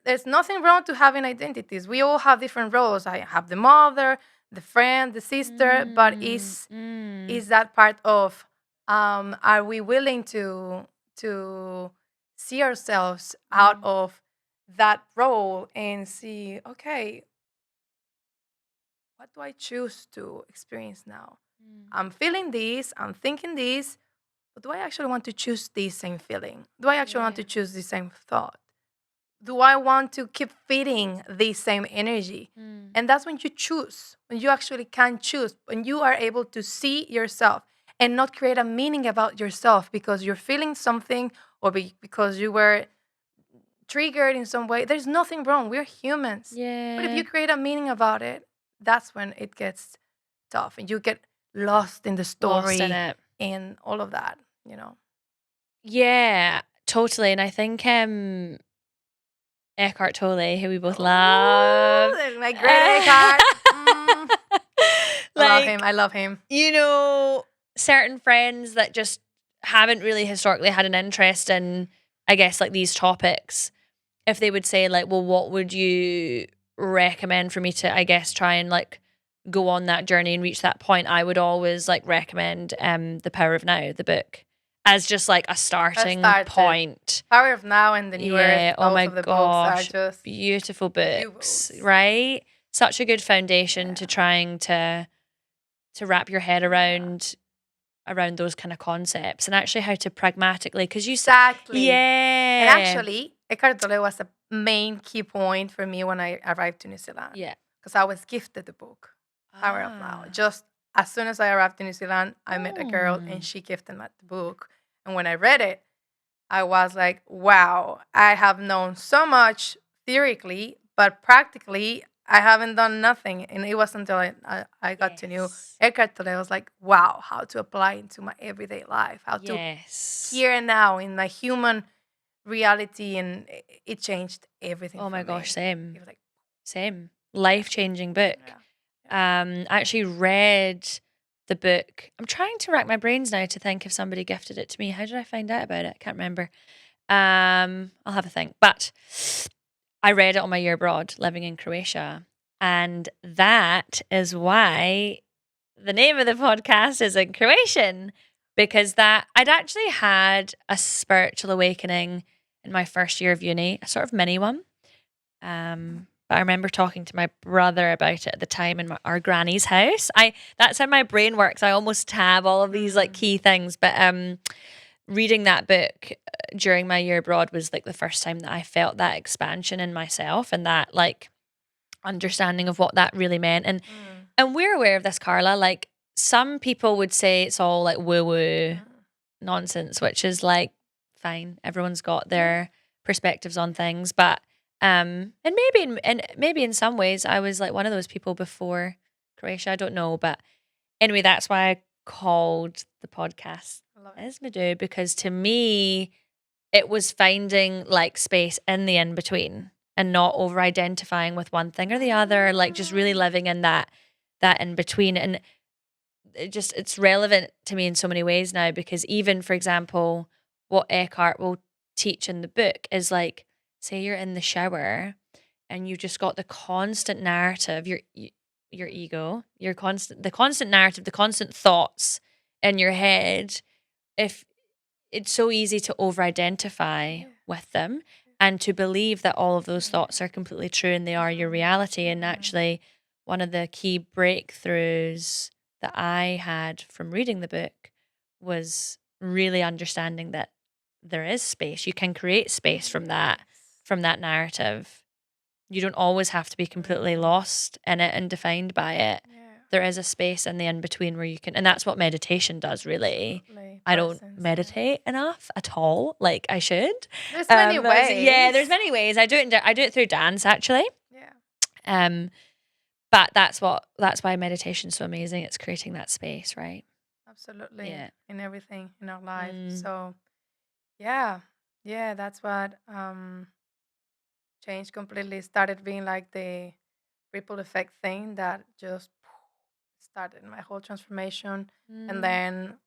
S1: There's nothing wrong to having identities. We all have different roles. I have the mother, the friend, the sister, but
S2: Mm.
S1: is that part of, are we willing to see ourselves out
S2: Mm.
S1: of that role and see, okay, what do I choose to experience now?
S2: Mm.
S1: I'm feeling this, I'm thinking this, but do I actually want to choose this same feeling? Do I actually want
S2: Yeah.
S1: to choose the same thought? Do I want to keep feeding this same energy?
S2: Mm.
S1: And that's when you choose, when you actually can choose, when you are able to see yourself and not create a meaning about yourself because you're feeling something or because you were triggered in some way. There's nothing wrong. We're humans. But if
S2: Yeah.
S1: you create a meaning about it, that's when it gets tough and you get lost in the
S2: Lost in
S1: story
S2: it.
S1: and all of that.
S2: Yeah, totally. And I think Eckhart Tolle, who we both
S1: Oh,
S2: love.
S1: there's my great Eckhart. I love him.
S2: Like,
S1: I love him.
S2: certain friends that just haven't really historically had an interest in, I guess, like these topics, if they would say, like, well, what would you recommend for me to, I guess, try and like go on that journey and reach that point, I would always like recommend The Power of Now, the book, as just like a
S1: I
S2: starting
S1: started
S2: point.
S1: Power of Now and The New Earth.
S2: Yeah. Oh
S1: Both
S2: my
S1: of the books are
S2: gosh.
S1: just
S2: Beautiful
S1: few
S2: books,
S1: books.
S2: right? Such a good foundation to
S1: Yeah.
S2: trying to wrap your head
S1: Yeah.
S2: around those kind of concepts and actually how to pragmatically, because you said,
S1: Exactly. And
S2: yeah,
S1: actually, Eckhart Tolle was a main key point for me when I arrived to New Zealand
S2: yeah.
S1: because I was gifted the book, Power of Now.
S2: Ah.
S1: Just as soon as I arrived to New Zealand, I met a girl and
S2: Mm.
S1: she gifted me the book. And when I read it, I was like, wow, I have known so much theoretically, but practically, I haven't done nothing. And it wasn't until I got to know
S2: Yes.
S1: Eckhart Tolle, I was like, wow, how to apply into my everyday life, how to
S2: Yes.
S1: here and now in my human reality. And it changed everything
S2: Oh
S1: for
S2: my gosh,
S1: me.
S2: same.
S1: It was like,
S2: Same.
S1: yeah,
S2: Life-changing book.
S1: yeah, yeah.
S2: I actually read the book. I'm trying to rack my brains now to think if somebody gifted it to me. How did I find out about it? I can't remember. I'll have a think. But I read it on my year abroad living in Croatia. And that is why the name of the podcast is in Croatian, because that I'd actually had a spiritual awakening in my first year of uni, a sort of mini one. But I remember talking to my brother about it at the time in our granny's house. That's how my brain works. I almost have all of these like key things. But reading that book during my year abroad was like the first time that I felt that expansion in myself and that like understanding of what that really meant. And we're aware of this, Carla. Like some people would say it's all like woo woo nonsense, which is like fine. Everyone's got their perspectives on things, but and maybe in some ways I was like one of those people before Croatia. I don't know, but anyway, that's why I called the podcast
S1: I love it.
S2: Između, because to me it was finding like space in the in between and not over identifying with one thing or the other, like just really living in that in between. And it's relevant to me in so many ways now, because even for example what Eckhart will teach in the book is like, say you're in the shower and you've just got the constant narrative, your ego, the constant narrative, the constant thoughts in your head. If it's so easy to over-identify
S1: Yeah.
S2: with them and to believe that all of those
S1: Yeah.
S2: thoughts are completely true and they are your reality. And
S1: Mhm.
S2: actually, one of the key breakthroughs that I had from reading the book was really understanding that there is space. You can create space
S1: Yes.
S2: from that narrative. You don't always have to be completely
S1: Mhm.
S2: lost in it and defined by it.
S1: Yeah.
S2: There is a space in the in between where you can, and that's what meditation does really.
S1: Absolutely.
S2: I don't
S1: Presence. Yeah.
S2: meditate enough at all, like I should.
S1: There's many
S2: Yeah, there's
S1: ways.
S2: many ways. I do it through dance actually.
S1: Yeah.
S2: Um, but that's why meditation's so amazing. It's creating that space, right?
S1: Absolutely.
S2: Yeah.
S1: In everything in our life.
S2: Mm,
S1: So yeah. Yeah, that's what changed completely. Started being like the ripple effect thing that just started my whole transformation, and
S2: mm,
S1: then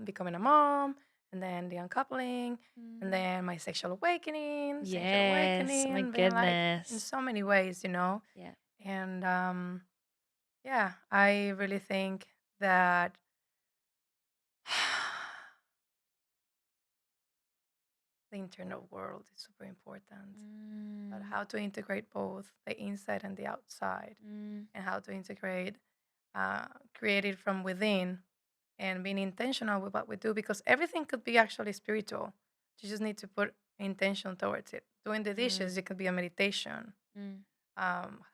S1: becoming a mom, and then the uncoupling, and
S2: mm.
S1: then my sexual awakening, sensual
S2: Yes. Oh
S1: awakening,
S2: my
S1: and being like in
S2: goodness.
S1: so many ways,
S2: Yeah.
S1: and yeah, I really think that the internal world is super important, but
S2: Mm,
S1: how to integrate both the inside and the outside,
S2: mm,
S1: and how to integrate create it from within and being intentional with what we do, because everything could be actually spiritual. You just need to put intention towards it. Doing the
S2: mm,
S1: dishes, it could be a meditation.
S2: mm.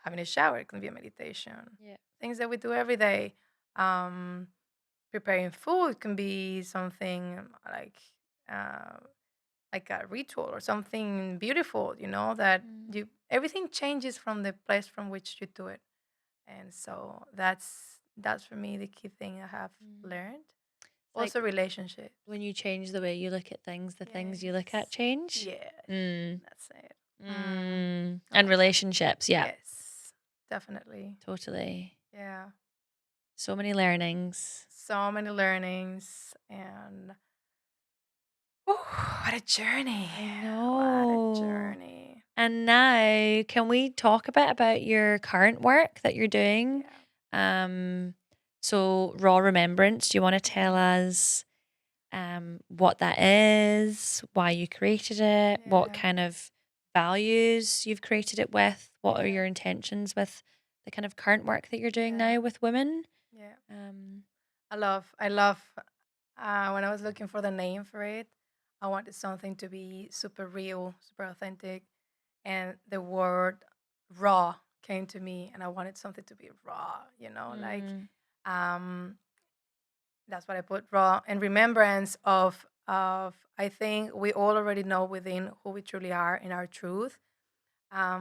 S1: Having a shower, it can be a meditation.
S2: Yeah.
S1: Things that we do every day. Um, Preparing food can be something uh, like a ritual or something beautiful. That
S2: Mm,
S1: you everything changes from the place from which you do it, and so that's for me the key thing I have
S2: mm.
S1: learned.
S2: It's like
S1: Also, relationships.
S2: when you change the way you look at things, the things you look at
S1: Yes.
S2: change.
S1: Yes.
S2: Mm,
S1: That's it. I
S2: and
S1: like that.
S2: relationships, yeah,
S1: Yes. Definitely.
S2: totally.
S1: Yeah.
S2: So many learnings.
S1: So many learnings, and what a journey.
S2: I
S1: What a
S2: know.
S1: journey.
S2: And now, can we talk a bit about your current work that you're doing?
S1: Yeah.
S2: Um, so Raw Remembrance, do you want to tell
S1: Mhm.
S2: us what that is, why you created it, what
S1: Yeah.
S2: kind of values you've created it with, what are
S1: Yeah.
S2: your intentions with the kind of current work that you're doing
S1: Yeah.
S2: now with women?
S1: Yeah.
S2: Um,
S1: I love when I was looking for the name for it, I wanted something to be super real, super authentic, and the word raw came to me, and I wanted something to be raw,
S2: mm,
S1: um that's what I put, raw, and remembrance of I think we all already know within who we truly are in our truth.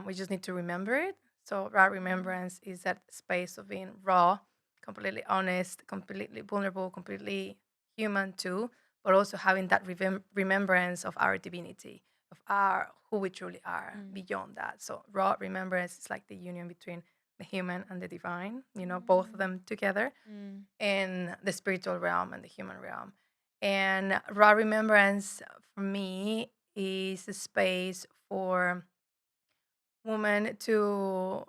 S1: We just need to remember it. So raw remembrance is that space of being raw, completely honest, completely vulnerable, completely human too, but also having that remembrance of our divinity, of our who we truly are
S2: mm,
S1: beyond that. So raw remembrance is like the union between the human and the divine, both of
S2: mm,
S1: them together
S2: mm,
S1: in the spiritual realm and the human realm. And raw remembrance for me is a space for women to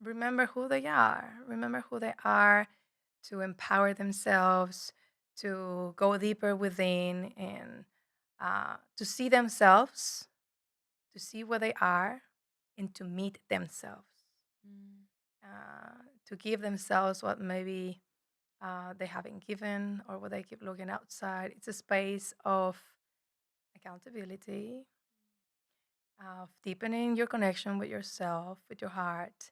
S1: remember who they are, to empower themselves, to go deeper within, and to see themselves, to see where they are, and to meet themselves,
S2: mm,
S1: to give themselves what maybe they haven't given, or what they keep looking outside. It's a space of accountability, of deepening your connection with yourself, with your heart.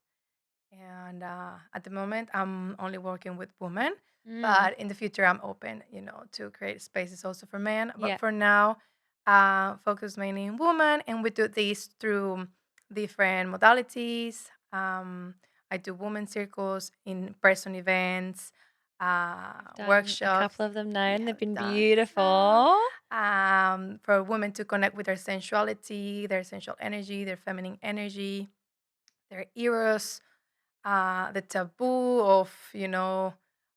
S1: And at the moment, I'm only working with women,
S2: mm.
S1: but in the future, I'm open, to create spaces also for men. But
S2: Yeah.
S1: for now, focus mainly in women, and we do this through different modalities. I do women circles, in-person events,
S2: You've done a
S1: workshops.
S2: couple of them now
S1: We
S2: and they've
S1: have
S2: been
S1: done some
S2: beautiful.
S1: for women to connect with their sensuality, their sensual energy, their feminine energy, their eros, the taboo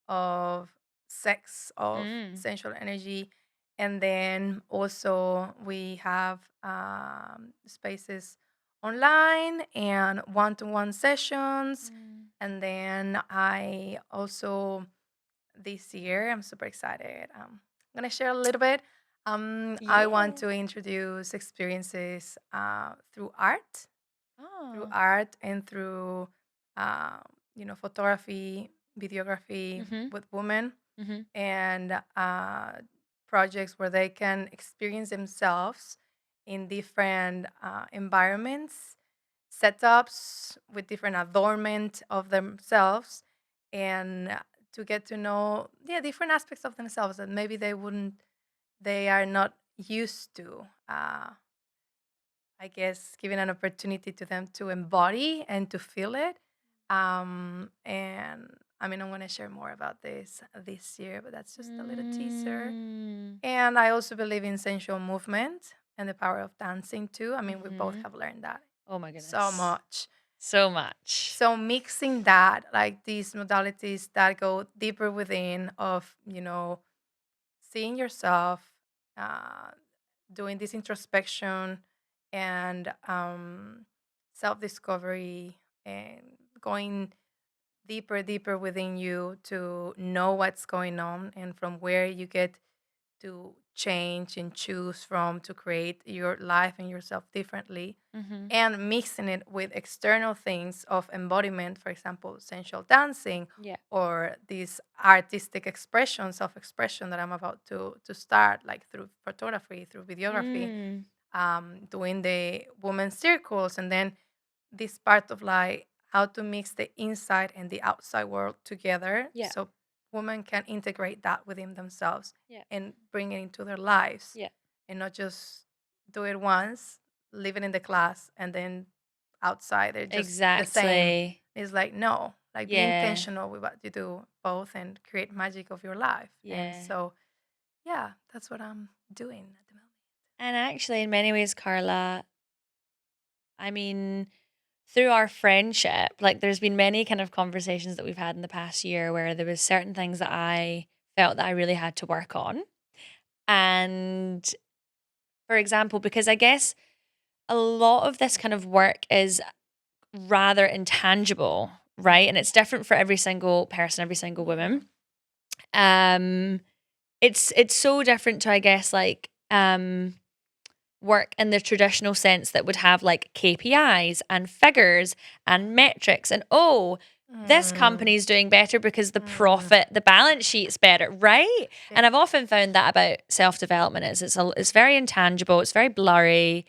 S1: of sex, of
S2: Mm,
S1: sensual energy. And then also we have spaces online and one-to-one sessions.
S2: mm,
S1: And then I also, this year, I'm super excited. I'm gonna share a little bit. I want
S2: Yeah.
S1: to introduce experiences through
S2: Oh.
S1: art and through, uh, photography, videography
S2: Mhm.
S1: with women,
S2: Mhm.
S1: and projects where they can experience themselves in different environments, setups with different adornment of themselves, and to get to know, yeah, different aspects of themselves that maybe they are not used to. I guess giving an opportunity to them to embody and to feel it. And I mean, I'm going to share more about this year, but that's just a little teaser.
S2: Mm.
S1: And I also believe in sensual movement and the power of dancing too. I mean, we both
S2: Mhm.
S1: have learned that
S2: Oh my
S1: so
S2: goodness.
S1: much.
S2: So much.
S1: So mixing that, like these modalities that go deeper within of, seeing yourself, uh, doing this introspection and self discovery and going deeper within you to know what's going on and from where you get to change and choose from to create your life and yourself differently,
S2: Mhm.
S1: and mixing it with external things of embodiment, for example, sensual dancing,
S2: Yeah.
S1: or these artistic expression, self-expression that I'm about to start, like through photography, through videography,
S2: Mm.
S1: doing the women's circles, and then this part of like how to mix the inside and the outside world together
S2: Yeah.
S1: so women can integrate that within themselves
S2: Yeah.
S1: and bring it into their lives,
S2: Yeah.
S1: and not just do it once, leave it in the class, and then outside they're just the same.
S2: Exactly.
S1: It's like, no, like be
S2: Yeah.
S1: intentional with what you do both and create magic of your life. And
S2: Yeah.
S1: so, yeah, that's what I'm doing at the moment.
S2: And actually, in many ways, Carla, I mean, through our friendship, like there's been many kind of conversations that we've had in the past year where there was certain things that I felt that I really had to work on. And for example, because I guess a lot of this kind of work is rather intangible, right? And it's different for every single person, every single
S1: Yeah.
S2: woman. Um it's so different to, I guess, like work in the traditional sense that would have like KPIs and figures and metrics and, oh, this
S1: Mm,
S2: company's doing better because the
S1: mm,
S2: profit, the balance sheet's better, right?
S1: yeah.
S2: And I've often found that about self-development is it's very intangible, it's very blurry,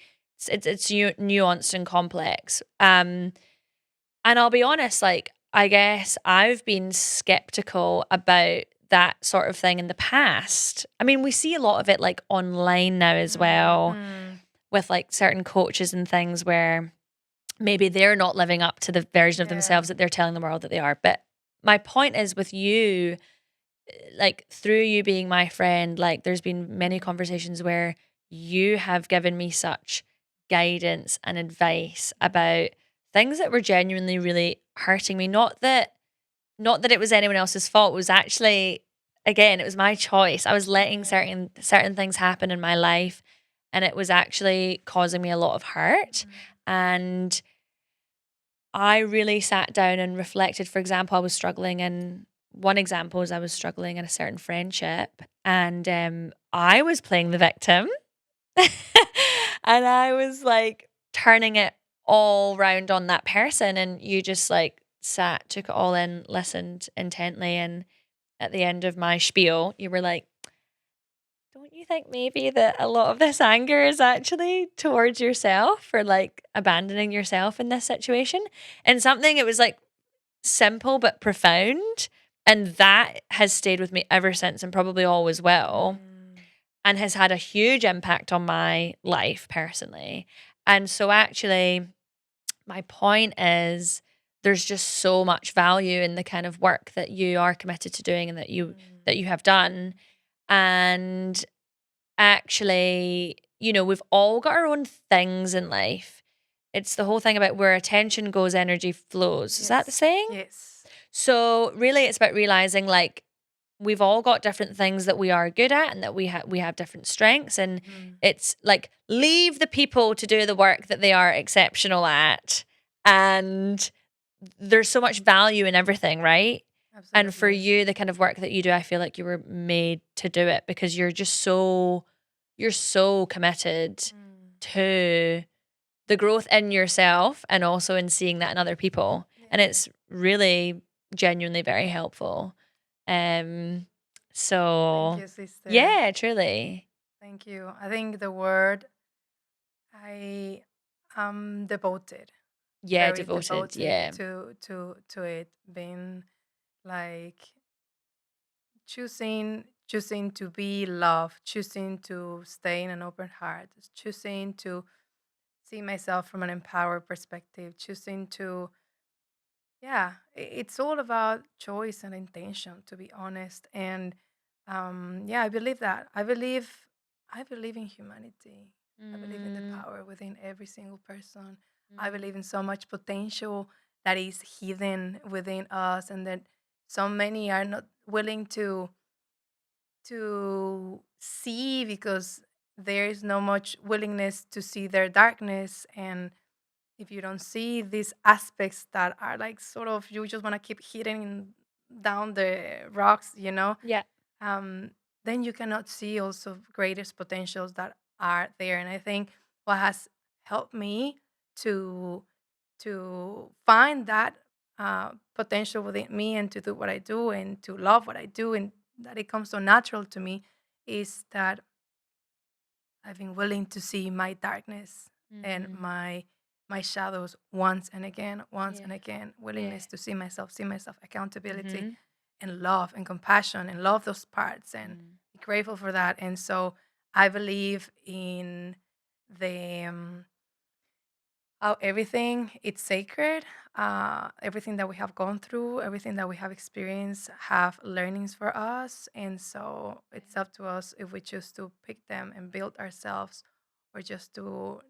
S2: it's nuanced and complex. And I'll be honest, like, I guess I've been skeptical about that sort of thing in the past. I mean, we see a lot of it like online now as well,
S1: Mm-hmm.
S2: with like certain coaches and things where maybe they're not living up to the version of
S1: Yeah.
S2: themselves that they're telling the world that they are. But my point is with you, like through you being my friend, like there's been many conversations where you have given me such guidance and advice about things that were genuinely really hurting me. Not that it was anyone else's fault. It was actually, again, it was my choice. I was letting
S1: Yeah.
S2: certain things happen in my life, and it was actually causing me a lot of hurt.
S1: Mhm.
S2: And I really sat down and reflected. For example, I was struggling in one example is I was struggling in a certain friendship, and I was playing the victim, and I was like turning it all round on that person. And you just like sat, took it all in, listened intently, and at the end of my spiel, you were like, don't you think maybe that a lot of this anger is actually towards yourself for like abandoning yourself in this situation? And something, it was like simple but profound. And that has stayed with me ever since and probably always will,
S1: Mm.
S2: and has had a huge impact on my life personally. And so, actually, my point is there's just so much value in the kind of work that you are committed to doing and
S1: Mm.
S2: that you have done. And actually, we've all got our own things in life. It's the whole thing about where attention goes, energy flows. Is that the
S1: Yes.
S2: saying?
S1: Yes.
S2: So really it's about realizing like we've all got different things that we are good at and that we have different strengths, and
S1: Mhm.
S2: it's like leave the people to do the work that they are exceptional at. And there's so much value in everything, right? And for
S1: Absolutely.
S2: you, the kind of work that you do, I feel like you were made to do it because you're just so you're so committed to the growth in yourself and also in seeing that in other people. And it's really genuinely very helpful. So
S1: Thank you, sister.
S2: yeah, truly.
S1: Thank you. I think the word I am devoted.
S2: Yeah,
S1: Very
S2: devoted. Yeah.
S1: to it. Being like choosing to be loved, choosing to stay in an open heart, choosing to see myself from an empowered perspective, choosing to yeah, it's all about choice and intention, to be honest. And yeah, I believe that. I believe in humanity. I believe in the
S2: Mm,
S1: power within every single person. I believe in so much potential that is hidden within us, and that so many are not willing to see because there is no much willingness to see their darkness. And if you don't see these aspects that are like sort of you just want to keep hitting down the rocks,
S2: yeah.
S1: um, then you cannot see also greatest potentials that are there. And I think what has helped me to find that potential within me and to do what I do and to love what I do and that it comes so natural to me is that I've been willing to see my darkness and
S2: Mm,
S1: my shadows once
S2: yeah.
S1: and again.
S2: Yeah.
S1: Willingness to see myself, accountability
S2: Mm-hmm.
S1: and love and compassion and love those parts and be grateful for that. And so I believe in the how everything it's sacred. Everything that we have gone through, everything that we have experienced, have learnings for us, and so it's up to us if we choose to pick them and build ourselves, or just to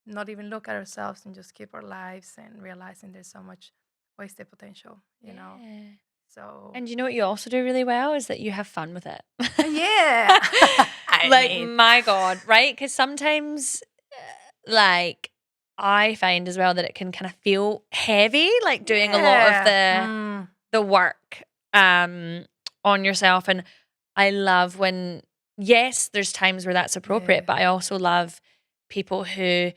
S1: not even look at ourselves and just keep our lives and realizing there's so much wasted potential.
S2: Yeah.
S1: So
S2: And you know what you also do really well is that you have fun with it.
S1: yeah, I
S2: Like,
S1: mean,
S2: my God, right? Because sometimes, like, I find as well that it can kind of feel heavy, like doing a lot of
S1: yeah,
S2: the work on yourself. And I love when, yes, there's times where that's appropriate,
S1: yeah,
S2: but I also love people who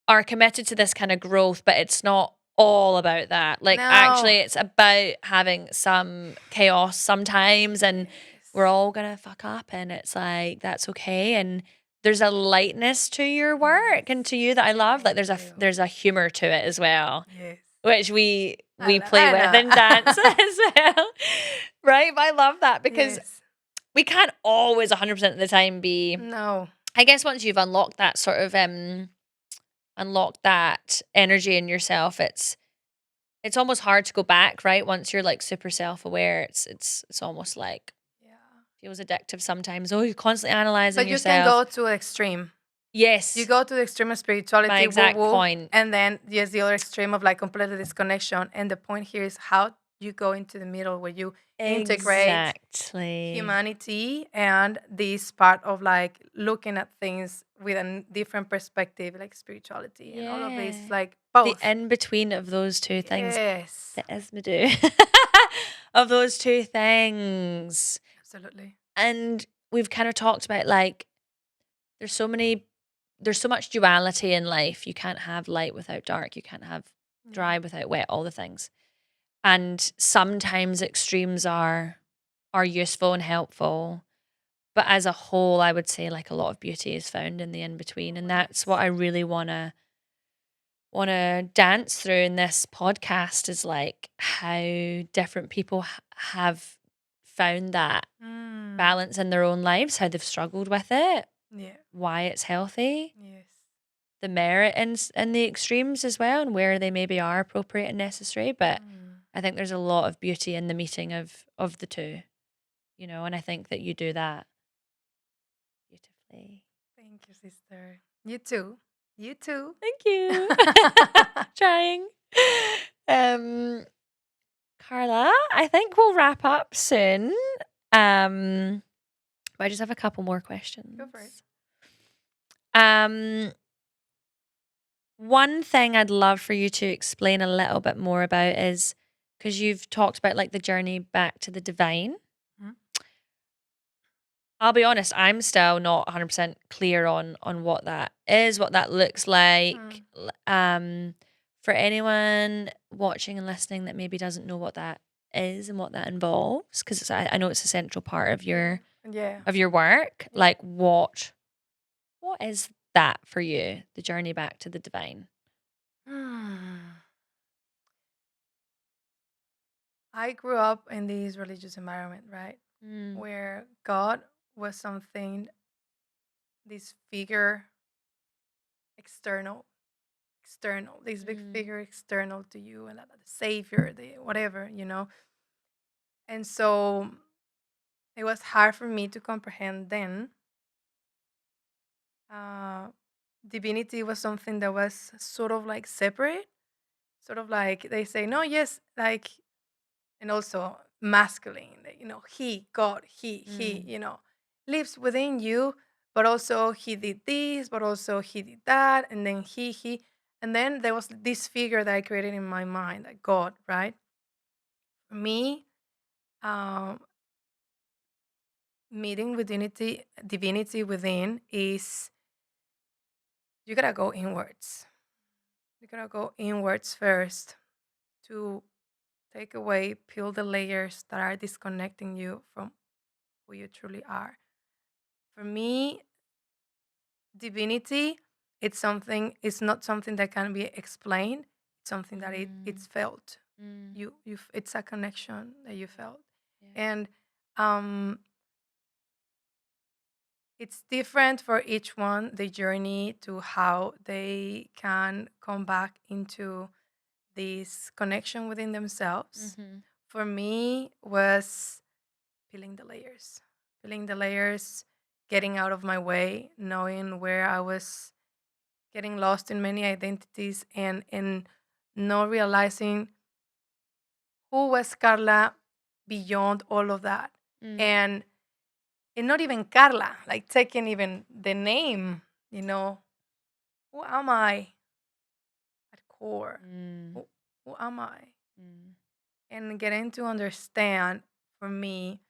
S2: are committed to this kind of growth, but it's not all about that. Like,
S1: no,
S2: actually, it's about having some chaos sometimes, and we're
S1: yes,
S2: all gonna fuck up, and it's like that's okay. And there's a lightness to your work and
S1: yes,
S2: to you that I love. Like,
S1: thank you,
S2: there's a humor to it as well,
S1: yes.
S2: which we play
S1: I
S2: with
S1: know.
S2: in dance as well, right? But I love that because
S1: Yes.
S2: we can't always 100% of the time be.
S1: No.
S2: I guess once you've unlocked that sort of unlock that energy in yourself, it's almost hard to go back, right? Once you're like super self-aware, it's almost like
S1: Yeah.
S2: feels addictive sometimes. Oh, you're constantly analyzing
S1: But you can
S2: yourself.
S1: go to extreme. You
S2: Yes,
S1: go to the extreme of
S2: my
S1: spirituality, woo
S2: exact
S1: woo,
S2: point.
S1: and then yes, the other extreme of like completely disconnection. And the point here is how you go into the middle where you integrate
S2: Exactly.
S1: humanity and this part of like looking at things with a different perspective, like spirituality and all of this,
S2: Yeah.
S1: like
S2: The
S1: both.
S2: in between of those two things,
S1: Yes.
S2: the Između of those two things.
S1: Absolutely.
S2: And we've kind of talked about like there's so many there's so much duality in life. You can't have light without dark. You can't have
S1: Yeah.
S2: dry without wet, all the things. And sometimes extremes are useful and helpful. But as a whole, I would say like a lot of beauty is found in the in between. And
S1: Oh,
S2: that's what
S1: yes.
S2: I really wanna dance through in this podcast is like how different people have found that
S1: Mm.
S2: balance in their own lives, how they've struggled with it,
S1: Yeah.
S2: why it's healthy,
S1: Yes.
S2: the merit in the extremes as well, and where they maybe are appropriate and necessary. But
S1: Mm.
S2: I think there's a lot of beauty in the meeting of the two, and I think that you do that beautifully.
S1: Thank you, sister. You too. You too.
S2: Thank you. Trying. Um, Carla, I think we'll wrap up soon. But I just have a couple more
S1: Go for it.
S2: questions. Um, One thing I'd love for you to explain a little bit more about is because you've talked about like the journey back to the divine.
S1: Mhm.
S2: I'll be honest, I'm still not 100% clear on what that is, what that looks like.
S1: Mm.
S2: For anyone watching and listening that maybe doesn't know what that is and what that involves, because I know it's a central part of
S1: Yeah.
S2: your
S1: Yeah.
S2: work.
S1: Yeah.
S2: Like what is that for you? The journey back to the divine.
S1: I grew up in this religious environment, right?
S2: Mm.
S1: Where God was something, this figure external, this big
S2: Mm.
S1: figure external to you, and the savior, the whatever, you know. And so it was hard for me to comprehend then. Uh, Divinity was something that was sort of like separate, sort of like they say, no, yes, like, and also masculine, you know, he, God, he,
S2: Mm.
S1: you know, lives within you, but also he did this, but also he did that, and then he, and then there was this figure that I created in my mind, like God, right? For me, um, meeting with divinity within is you gotta go inwards. You gotta go inwards first to take away, peel the layers that are disconnecting you from who you truly are. For me, divinity, it's not something that can be explained. It's something that
S2: Mm.
S1: it's felt.
S2: Mm.
S1: It's a connection that you
S2: Yeah.
S1: felt.
S2: Yeah.
S1: And um it's different for each one, the journey to how they can come back into this connection within themselves.
S2: Mhm.
S1: For me was peeling the layers, getting out of my way, knowing where I was getting lost in many identities, and not realizing who was Carla beyond all of that.
S2: Mm.
S1: And not even Carla, like taking even the name, you know, who am I at core?
S2: Mm.
S1: Who, who am I?
S2: Mm.
S1: And getting to understand for me,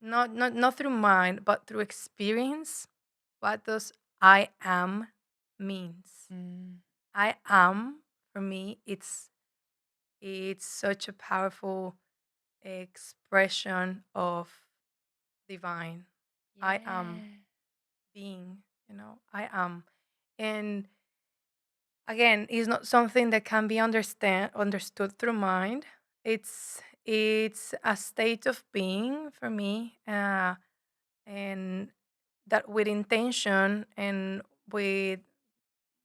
S1: not through mind, but through experience, what does I am means.
S2: Mm.
S1: I am, for me, it's such a powerful expression of divine. I am
S2: Yeah.
S1: being, you know, I am. And again, it's not something that can be understood through mind. It's a state of being for me, and that with intention and with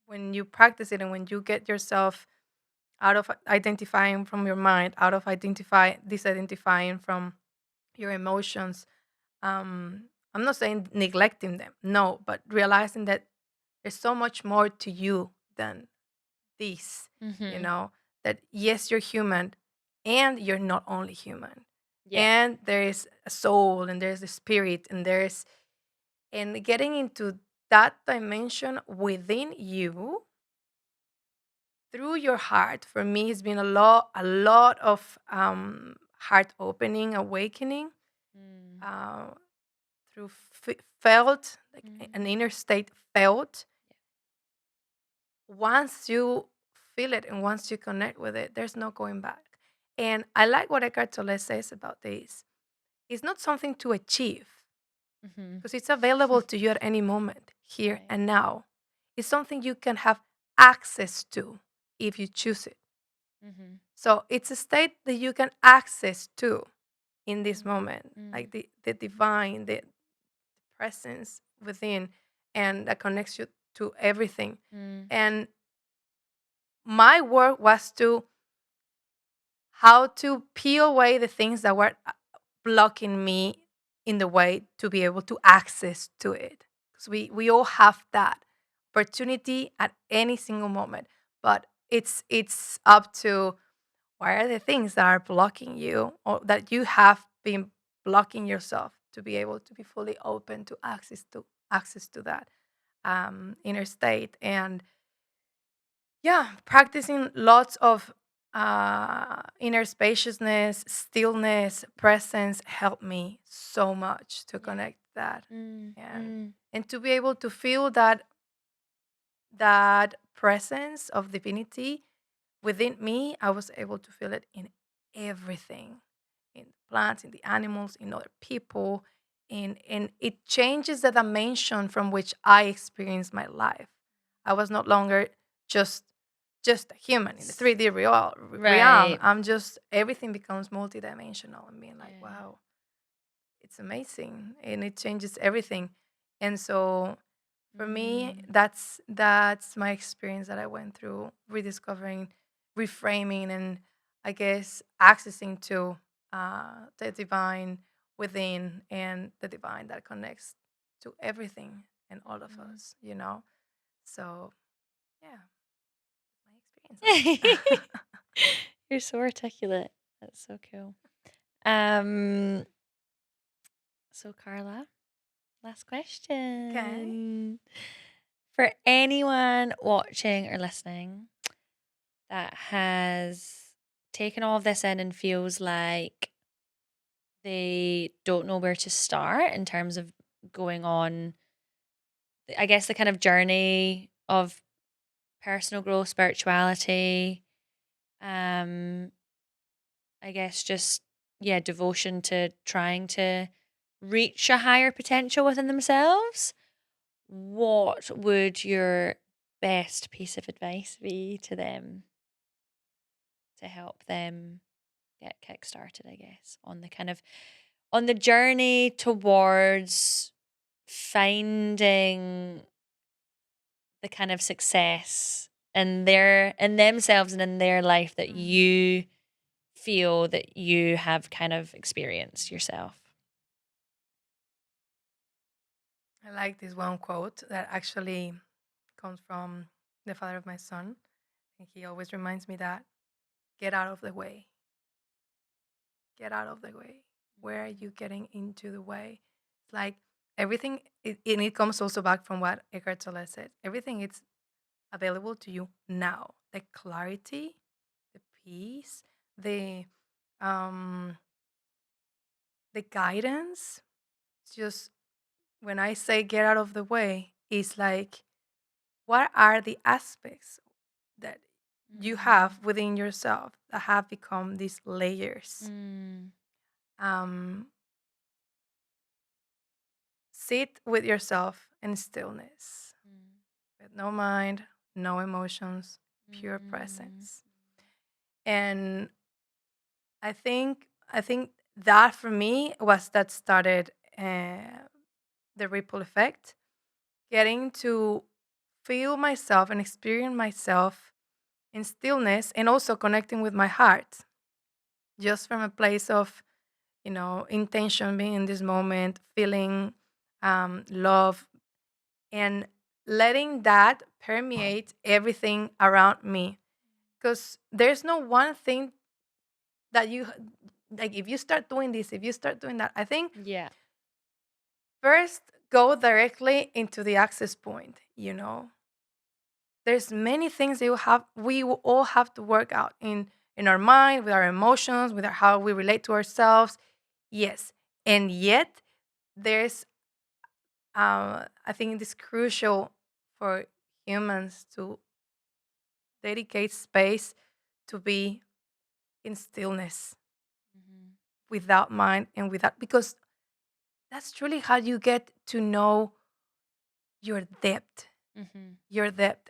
S1: when you practice it and when you get yourself out of identifying from your mind, out of disidentifying from your emotions. I'm not saying neglecting them, no, but realizing that there's so much more to you than this, you
S2: Mhm.
S1: know, that yes, you're human and you're not only human.
S2: Yeah.
S1: And there is a soul and there's a spirit and getting into that dimension within you through your heart for me has been a lot of heart opening, awakening,
S2: Mm.
S1: uh, through felt like
S2: Mm.
S1: an inner state felt. Once you feel it and once you connect with it, there's no going back. And I like what Eckhart Tolle says about this. It's not something to achieve
S2: Mhm.
S1: because it's available to you at any moment, here
S2: Right.
S1: and now. It's something you can have access to if you choose it.
S2: Mhm.
S1: So it's a state that you can access to in this
S2: Mm.
S1: moment, like
S2: Mm.
S1: the divine, the presence within, and that connects you to everything.
S2: Mm.
S1: And my work was to how to peel away the things that were blocking me in the way to be able to access to it. Because we all have that opportunity at any single moment, but it's up to what are the things that are blocking you or that you have been blocking yourself to be able to be fully open to access to that inner state. And yeah, practicing lots of inner spaciousness, stillness, presence helped me so much to
S2: Yeah.
S1: connect that.
S2: Mm,
S1: and
S2: mm,
S1: and to be able to feel that presence of divinity within me, I was able to feel it in everything, in plants, in the animals, in other people, and it changes the dimension from which I experience my life. I was no longer just just a human in the 3D realm.
S2: right.
S1: I'm just everything becomes multidimensional and being like,
S2: Yeah.
S1: wow, it's amazing and it changes everything. And so for me,
S2: Mm,
S1: that's my experience that I went through, rediscovering, reframing, and I guess accessing to the divine within and the divine that connects to everything and all of
S2: mhm.
S1: us, you know. So yeah, my experience on that.
S2: You're so articulate. That's so cool. Um, so Carla, last
S1: Okay.
S2: question. For anyone watching or listening that has taken all of this in and feels like they don't know where to start in terms of going on, I guess, the kind of journey of personal growth, spirituality, um, I guess just, yeah, devotion to trying to reach a higher potential within themselves. What would your best piece of advice be to them to help them get kick started, I guess, on the kind of on the journey towards finding the kind of success in themselves and in their life that
S1: Mm.
S2: you feel that you have kind of experienced yourself?
S1: I like this one quote that actually comes from the father of my son. And he always reminds me that get out of the way. Get out of the way. Where are you getting into the way? It's like everything, and it comes also back from what Eckhart Tolle said. Everything is available to you now. The clarity, the peace, the um, the guidance. It's just when I say get out of the way, it's like what are the aspects that you
S2: Mm,
S1: have within yourself that have become these layers.
S2: mm,
S1: Um, Sit with yourself in stillness,
S2: mm,
S1: with no mind, no emotions, pure
S2: mm,
S1: presence. And I think that for me was that started the ripple effect, getting to feel myself and experience myself in stillness and also connecting with my heart, just from a place of intention, being in this moment, feeling love, and letting that permeate everything around me. Because there's no one thing that you like. If you start doing this, if you start doing that, I think
S2: yeah.
S1: first go directly into the access point. There's many things that we will all have to work out in our mind, with our emotions, with how we relate to ourselves. Yes, and yet there's I think it is crucial for humans to dedicate space to be in stillness,
S2: Mhm,
S1: without mind and without, because that's truly how you get to know your depth,
S2: mhm,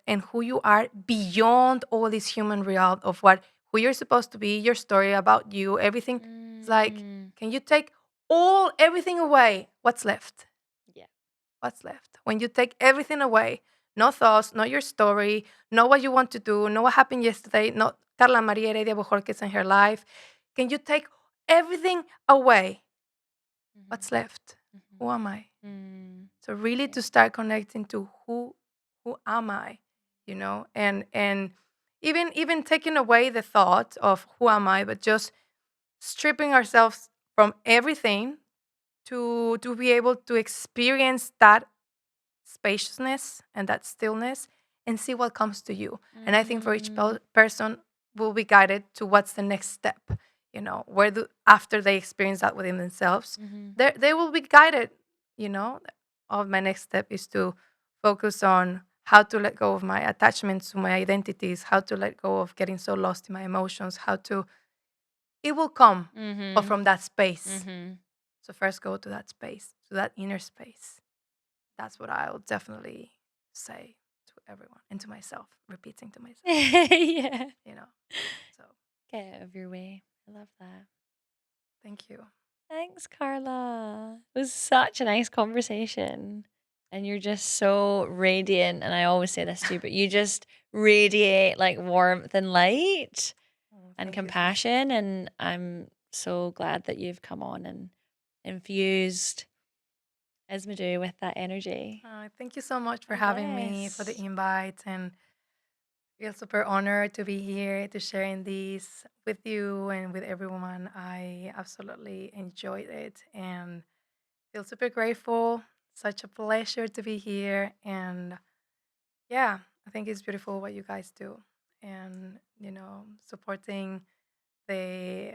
S1: and who you are beyond all this human realm of what who you're supposed to be, your story about you, everything. It's like,
S2: mm,
S1: can you take everything away? What's left?
S2: yeah.
S1: What's left? When you take everything away, no thoughts, not your story, not what you want to do, not what happened yesterday, not Karla Maria Heredia Bojorquez and her life. Can you take everything away?
S2: Mhm,
S1: What's left?
S2: mhm,
S1: Who am I?
S2: mm,
S1: So really
S2: yeah.
S1: to start connecting to who am I, and even taking away the thought of who am I, but just stripping ourselves from everything to be able to experience that spaciousness and that stillness and see what comes to you. And I think for each
S2: Mm,
S1: person will be guided to what's the next step. Where do after they experience that within themselves,
S2: mhm,
S1: they will be guided you know, of my next step is to focus on how to let go of my attachments to my identities, how to let go of getting so lost in my emotions, how to, it will come, but
S2: Mhm.
S1: from that space.
S2: Mhm.
S1: So first go to that space, to that inner space. That's what I'll definitely say to everyone and to myself, repeating to myself,
S2: Yeah.
S1: you know. So
S2: Get out of your way. I love that.
S1: thank you.
S2: Thanks, Carla. It was such a nice conversation. And you're just so radiant. And I always say this too, but you just radiate like warmth and light
S1: Oh,
S2: and
S1: thank you, sis.
S2: compassion. And I'm so glad that you've come on and infused Između with that energy.
S1: Thank you so much for
S2: I'm
S1: having me, for the
S2: blessed.
S1: invite, and feel super honored to be here to sharing this with you and with everyone. I absolutely enjoyed it and feel super grateful. Such a pleasure to be here. And yeah, I think it's beautiful what you guys do. And, supporting the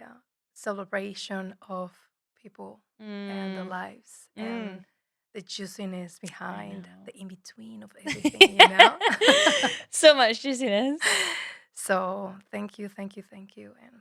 S1: celebration of people and the
S2: Mm,
S1: lives
S2: mm,
S1: and the juiciness
S2: I
S1: behind
S2: know.
S1: the in between of everything.
S2: So much juiciness.
S1: So thank you, thank you, thank you. And